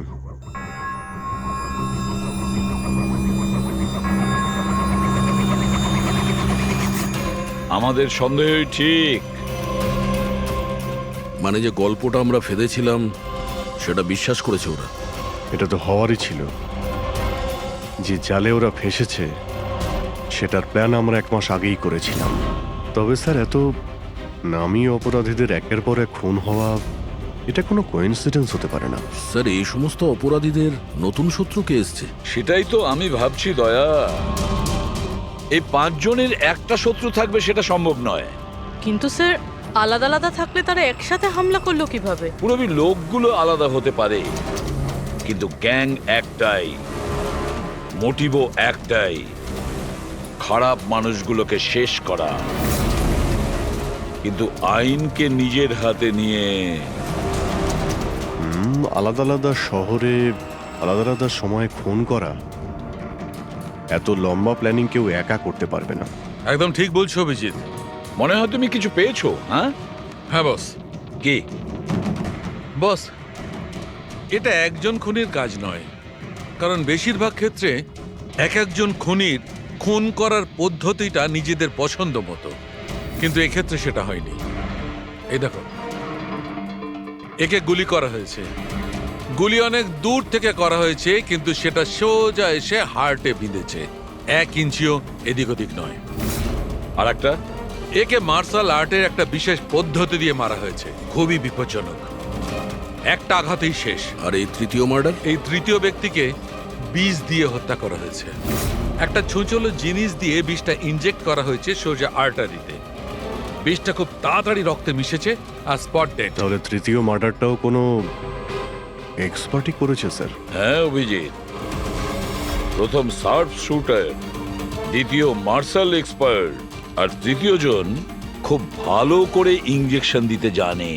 আমাদের সন্দেহই ঠিক। মানে যে গল্পটা আমরা ফেদেছিলাম সেটা বিশ্বাস করেছে ওরা। এটা তো হওয়ারই ছিল। যে জালে ওরা ফেসেছে সেটার প্ল্যান আমরা 1 মাস আগেই করেছিলাম। তবে স্যার, এত নামী অপরাধীদের একের পর এক খুন হওয়া, এটা কোনো কোইন্সিডেন্স হতে পারে না। স্যার, এই সমস্ত অপরাধীদের নতুন শত্রু কে এসছে? সেটাই তো আমি ভাবছি দয়া। এই 5 জনের একটা শত্রু থাকবে সেটা সম্ভব নয়। কিন্তু স্যার, আলাদা আলাদা থাকলে তারা একসাথে হামলা করলো কিভাবে? পুরোপুরি লোকগুলো আলাদা হতে পারে, কিন্তু গ্যাং একটাই, মোটিভও একটাই, খারাপ মানুষগুলোকে শেষ করা। কিন্তু আইনকে নিজের হাতে নিয়ে আলাদা আলাদা শহরে আলাদা আলাদা সময় খুন করা, এত লম্বা প্ল্যানিং কেউ একা করতে পারবে না। একদম ঠিক বলছো অভিজিৎ। মনে হয় তুমি কিছু পেয়েছো। হ্যাঁ হ্যাঁ বস। কি বস, এটা একজন খুনির কাজ নয়, কারণ বেশিরভাগ ক্ষেত্রে একজন খুনির খুন করার পদ্ধতিটা নিজেদের পছন্দ মতো, কিন্তু এক্ষেত্রে সেটা হয়নি। এই দেখো, একে গুলি করা হয়েছে, গুলি অনেক দূর থেকে করা হয়েছে, কিন্তু সেটা সোজা এসে হার্টে বিঁধেছে, 1 ইঞ্চিও এদিক ওদিক নয়। আর একটা, একে মার্শাল আর্টের একটা বিশেষ পদ্ধতি দিয়ে মারা হয়েছে, খুবই বিপজ্জনক, একটা আঘাতেই শেষ। আর এই তৃতীয় মার্ডার? এই তৃতীয় ব্যক্তিকে বিষ দিয়ে হত্যা করা হয়েছে। একটা ছোঁচলো জিনিস দিয়ে বিষটা ইনজেক্ট করা হয়েছে সোজা আর্টারিতে। বিষটা খুব তাড়াতাড়ি রক্তে মিশেছে আর স্পট ডেড। তাহলে তৃতীয় মার্ডারটাও কোনো এক্সপার্টই করেছে স্যার? হ্যাঁ অভিজিৎ, প্রথম শার্প শুটার, দ্বিতীয় মার্শাল এক্সপার্ট, আর তৃতীয় জন খুব ভালো করে ইনজেকশন দিতে জানে।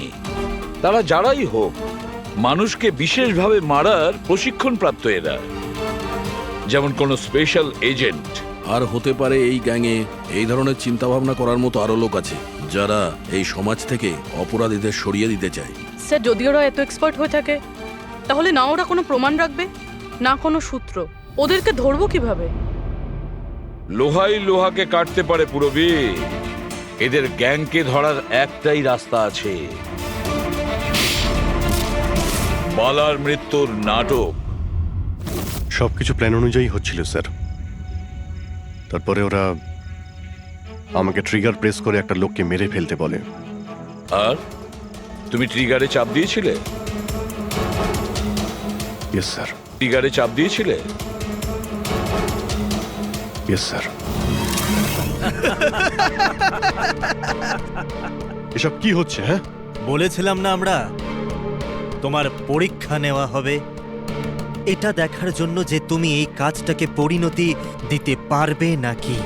তারা যারাই হোক, মানুষকে বিশেষভাবে মারার প্রশিক্ষণ প্রাপ্ত এরা, যেমন কোনো স্পেশাল এজেন্ট। আর হতে পারে এই গ্যাংয়ে এই ধরনের চিন্তা ভাবনা করার মতো আরো লোক আছে, যারা এই সমাজ থেকে অপরাধীদের সরিয়ে দিতে চায়। স্যার, যদি ওরা এত এক্সপার্ট হয়ে থাকে, তাহলে না ওরা কোনো প্রমাণ রাখবে? না কোনো সূত্র। ওদেরকে ধরবো কিভাবে? লোহাই লোহাকে কাটতে পারে পুরবী। এদের গ্যাংকে ধরার একটাই রাস্তা আছে, বালার মৃত্যুর নাটক। সবকিছু প্ল্যান অনুযায়ী হচ্ছিল স্যার। তারপরে ওরা আমাকে ট্রিগার প্রেস করে একটা লোককে মেরে ফেলতে বলে। আর তুমি ট্রিগারে চাপ দিয়েছিলে? Yes sir. ট্রিগারে চাপ দিয়েছিলে? Yes sir. এসব কি হচ্ছে? হ্যাঁ, বলেছিলাম না আমরা তোমার পরীক্ষা নেওয়া হবে, এটা দেখার জন্য যে তুমি এই কাজটাকে পরিণতি দিতে পারবে নাকি।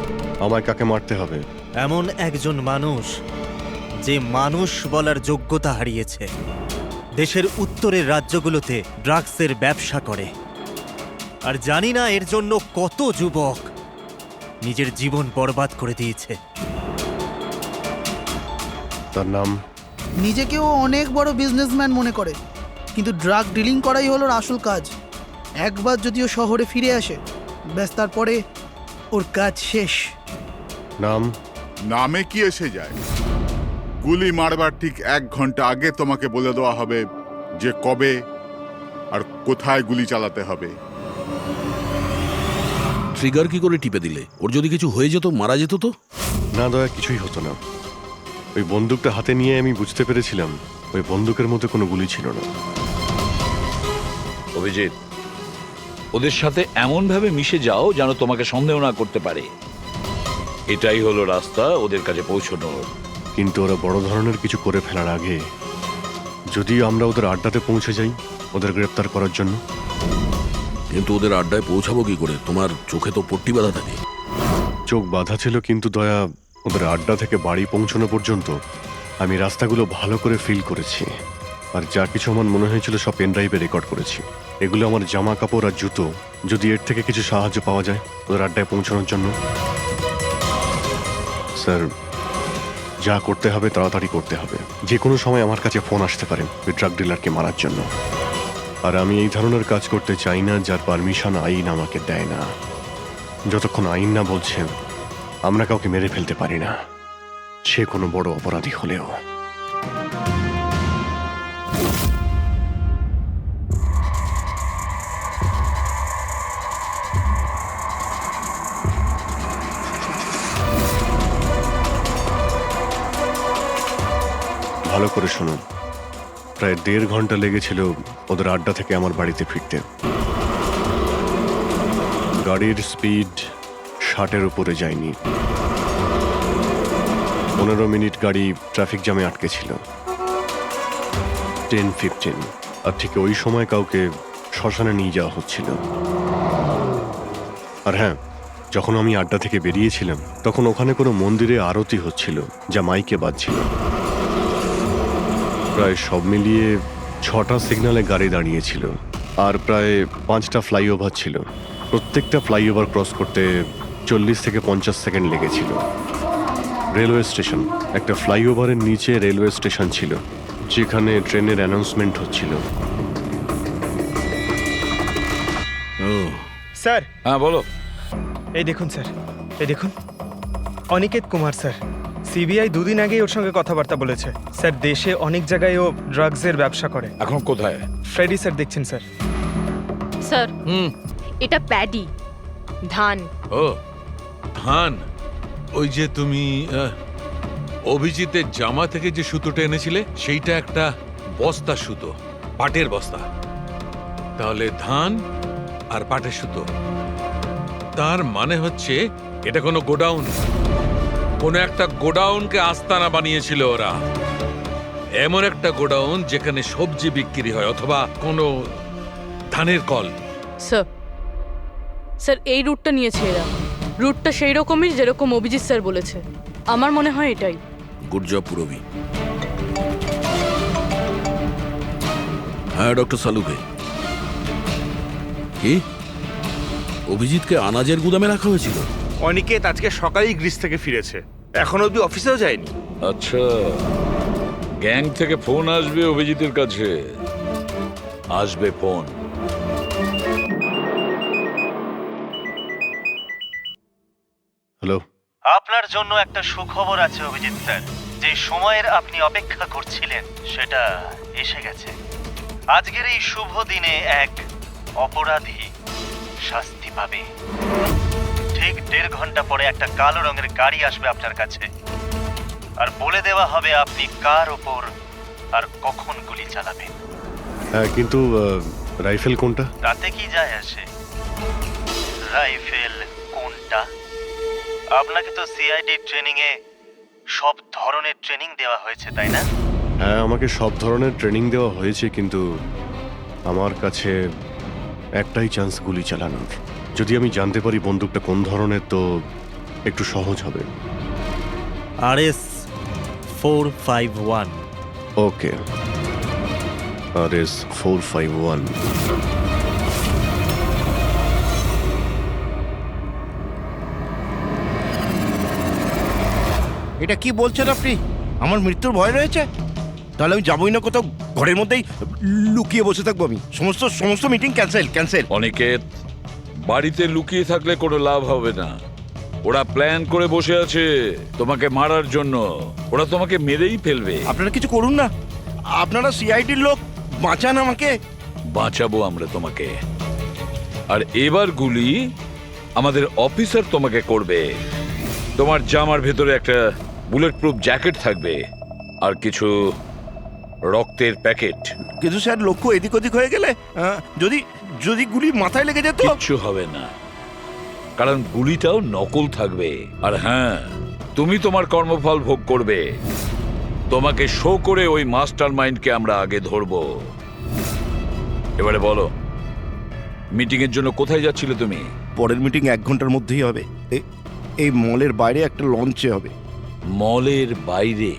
আমায় কাকে মারতে হবে? এমন একজন মানুষ যে মানুষ বলার যোগ্যতা হারিয়েছে, দেশের উত্তরের রাজ্যগুলোতে ড্রাগসের ব্যবসা করে, আর জানি না এর জন্য কত যুবক নিজের জীবন বরবাদ করে দিয়েছে। তার নাম? নিজেকেও অনেক বড় বিজনেসম্যান মনে করে, কিন্তু ড্রাগ ডিলিং করাই হলো ওর আসল কাজ। একবার যদি ও শহরে ফিরে আসে, ব্যাস তারপরে ওর কাজ শেষ। নাম? নামে কি এসে যায়? গুলি মারবার ঠিক 1 ঘন্টা আগে তোমাকে বলে দেওয়া হবে যে কবে আর কোথায় গুলি চালাতে হবে। ট্রিগার কি করে টিপে দিলে? ওর যদি কিছু হয়ে যেত, মারা যেত তো? না দয়া, কিছুই হতো না। ওই বন্দুকটা হাতে নিয়ে আমি বুঝতে পেরেছিলাম ওই বন্দুকের মধ্যে কোনো গুলি ছিল না। অভিজিৎ, ওদের সাথে এমন ভাবে মিশে যাও যেন তোমাকে সন্দেহ না করতে পারে। এটাই হলো রাস্তা ওদের কাছে পৌঁছানোর। কিন্তু ওরা বড় ধরনের কিছু করে ফেলার আগে যদি আমরা ওদের আড্ডাতে পৌঁছে যাই ওদের গ্রেপ্তার করার জন্য। কিন্তু ওদের আড্ডায় পৌঁছাবো কি করে? তোমার চোখে তো পট্টি বাঁধা থাকে। চোখ বাঁধা ছিল, কিন্তু দয়া, ওদের আড্ডা থেকে বাড়ি পৌঁছানো পর্যন্ত আমি রাস্তাগুলো ভালো করে ফিল করেছি। আর যা কিছু আমার মনে হয়েছিল সব পেন ড্রাইভে রেকর্ড করেছি। এগুলো আমার জামা কাপড় আর জুতো। যদি এর থেকে কিছু সাহায্য পাওয়া যায় ওদের আড্ডায় পৌঁছানোর জন্য। স্যার, যা করতে হবে তাড়াতাড়ি করতে হবে। যে কোনো সময় আমার কাছে ফোন আসতে পারে ওই ড্রাগ ডিলারকে মারার জন্য। আর আমি এই ধরনের কাজ করতে চাই না যার পারমিশন আইন আমাকে দেয় না। যতক্ষণ আইন না বলছে আমরা কাউকে মেরে ফেলতে পারি না, সে কোনো বড় অপরাধী হলেও। ভালো করে শুনুন, প্রায় 1.5 ঘন্টা লেগেছিল ওদের আড্ডা থেকে আমার বাড়িতে ফিরতে। গাড়ির স্পিড 60-এর উপরে যায়নি। 15 মিনিট গাড়ি ট্রাফিক জ্যামে আটকে ছিল। 10-15, আর ঠিক ওই সময় কাউকে শ্মশানে নিয়ে যাওয়া হচ্ছিল। আর হ্যাঁ, যখন আমি আড্ডা থেকে বেরিয়েছিলাম তখন ওখানে কোনো মন্দিরে আরতি হচ্ছিল যা মাইকে বাজছিল। প্রায় সব মিলিয়ে 6টা সিগন্যালে গাড়ি দাঁড়িয়েছিল, আর প্রায় 5টা ফ্লাইওভার ছিল। প্রত্যেকটা ফ্লাইওভার ক্রস করতে 40 থেকে 50 সেকেন্ড লেগেছিল। রেলওয়ে স্টেশন, একটা ফ্লাইওভারের নিচে রেলওয়ে স্টেশন ছিল যেখানে ট্রেনের অ্যানাউন্সমেন্ট হচ্ছিল। স্যার। হ্যাঁ বলো। এই দেখুন স্যার, এই দেখুন, অনিকেত কুমার স্যার। সিবিআই 2 দিন আগেই ওর সঙ্গে কথাবার্তা বলেছে। স্যার, দেশে অনেক জায়গায় ও ড্রাগসের ব্যবসা করে। এখন কোথায়? ফ্রেডি স্যার দেখছেন স্যার। স্যার, এটা প্যাডি, ধান। ও ধান। ওই যে তুমি অভিজিতের জামা থেকে যে সুতোটা এনেছিলে সেইটা একটা বস্তা সুতো, পাটের বস্তা। তাহলে ধান আর পাটের সুতো, তার মানে হচ্ছে এটা কোনো গোডাউন, কোনো একটা গোডাউনকে আস্তানা বানিয়েছিল ওরা। এমন একটা গোডাউন যেখানে সবজি বিক্রি হয়, অথবা কোনো ধানের কল। স্যার, এই রুটটা নিয়েছে এরা। রুটটা সেই রকমই যেরকম অভিজিৎ স্যার বলেছে। আমার মনে হয় এটাই। Good job Purabi. হ্যাঁ ডক্টর সালুকে। কি অভিজিৎকে আনাজের গুদামে রাখা হয়েছিল? অনিকেত আজকে সকালেই গ্রিস থেকে ফিরেছে, এখন অব্দি অফিসেও যায়নি। আচ্ছা, গ্যাং থেকে ফোন আসবে অভিজিতের কাছে। আসবে ফোন। আপনার জন্য একটা সুখবর আছে অভিজিৎ স্যার। যে সময়ের আপনি অপেক্ষা করছিলেন সেটা এসে গেছে। আজকের এই শুভ দিনে এক অপরাধী শাস্তি পাবে। ঠিক 1.5 ঘন্টা পরে একটা কালো রঙের গাড়ি আসবে আপনার কাছে, আর বলে দেওয়া হবে আপনি কার ওপর আর কখন গুলি চালাবেন। হ্যাঁ, কিন্তু রাইফেল কোনটা? তাতে কি যায় আসে রাইফেল কোনটা? আপনাকে তো সিআইডি ট্রেনিং এ সব ধরনের ট্রেনিং দেওয়া হয়েছে, তাই না? হ্যাঁ, আমাকে সব ধরনের ট্রেনিং দেওয়া হয়েছে, কিন্তু আমার কাছে একটাই চান্স গুলি চালানোর। যদি আমি জানতে পারি বন্দুকটা কোন ধরনের, তো একটু সহজ হবে। RS 451। ওকে, RS 451। এটা কি বলছেন আপনি? আমার মৃত্যুর ভয় রয়েছে? তাহলে আমি যাবোই না কোথাও, ঘরের মধ্যেই লুকিয়ে বসে থাকবো আমি। সমস্ত মিটিং ক্যান্সেল। অনিকেত, বাড়িতে লুকিয়ে থাকলে কোনো লাভ হবে না। ওরা প্ল্যান করে বসে আছে তোমাকে মারার জন্য। ওরা তোমাকে মেরেই ফেলবে। আপনারা কিছু করুন না, আপনারা সিআইডির লোক, বাঁচান আমাকে। বাঁচাবো আমরা তোমাকে। আর এবার গুলি আমাদের অফিসার তোমাকে করবে। তোমার জামার ভেতরে একটা বুলেট প্রুফ জ্যাকেট থাকবে আর কিছু রক্তের প্যাকেট। কিন্তু স্যার, লক্ষ্য এদিক ওদিক হয়ে গেলে, যদি গুলি মাথায় লেগে যেত? কিচ্ছু হবে না, কারণ গুলিটাও নকল থাকবে। আর হ্যাঁ, তুমি তোমার কর্মফল ভোগ করবে। তোমাকে শো করে ওই মাস্টার মাইন্ডকে আমরা আগে ধরবো। এবারে বলো, মিটিং এর জন্য কোথায় যাচ্ছিলে তুমি? পরের মিটিং 1 ঘন্টার মধ্যেই হবে। এই মলের বাইরে একটা লঞ্চে হবে। মলের বাইরে?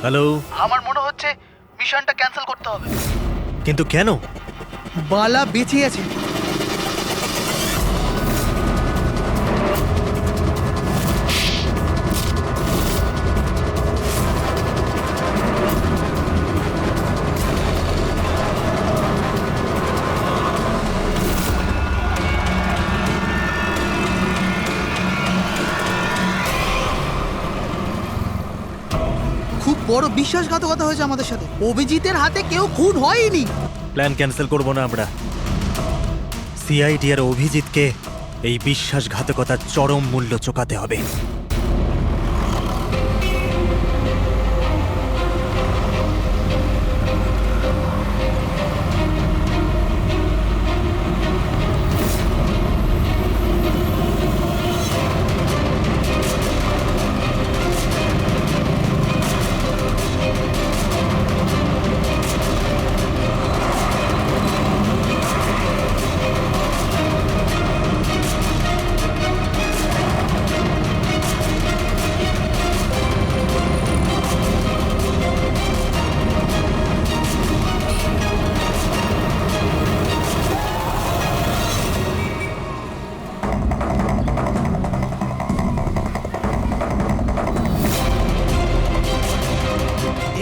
হ্যালো, আমার মনে হচ্ছে মিশনটা ক্যান্সেল করতে হবে। কিন্তু কেন? বালা বেঁচে আছে। খুব বড় বিশ্বাসঘাতকতা হয়েছে আমাদের সাথে। অভিজিতের হাতে কেউ খুন হয়নি। প্ল্যান ক্যান্সেল করব না আমরা। সিআইডি আর অভিজিৎকে এই বিশ্বাসঘাতকতার চরম মূল্য চোকাতে হবে।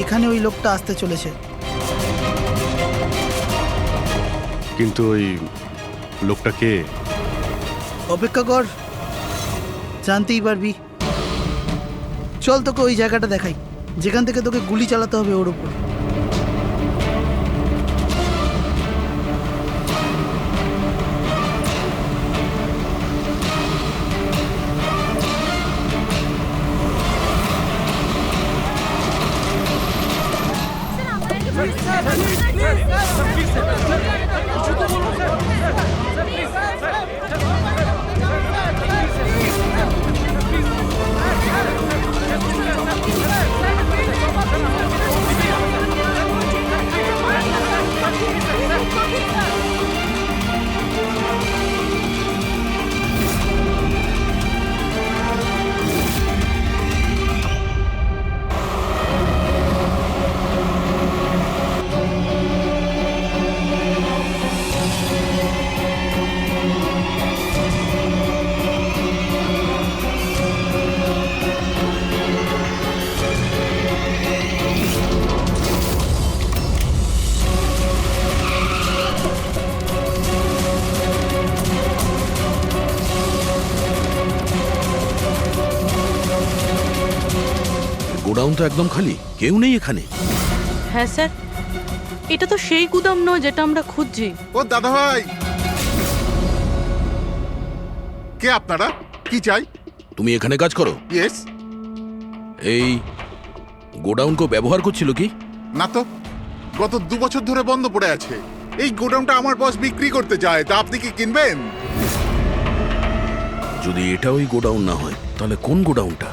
এখানে ওই লোকটা আসতে চলেছে। কিন্তু ওই লোকটা কে? অপেক্ষা কর, জানতেই পারবি। চল তোকে ওই জায়গাটা দেখাই, যেখান থেকে তোকে গুলি চালাতে হবে ওর উপর। তো একদম খালি, কেউ নেই এখানে। হ্যাঁ স্যার, এটা তো সেই গুদাম নয় যেটা আমরা খুঁজছি। ও দাদা ভাই, কে আপনারা? কি চাই? তুমি এখানে কাজ করো? ইয়েস। এই গোডাউন ব্যবহার করছিল কি? না তো, গত 2 বছর ধরে বন্ধ পড়ে আছে। এই গোডাউনটা আমার বস বিক্রি করতে চায়, তা আপনি কি কিনবেন? যদি এটা ওই গোডাউন না হয় তাহলে কোন গোডাউনটা?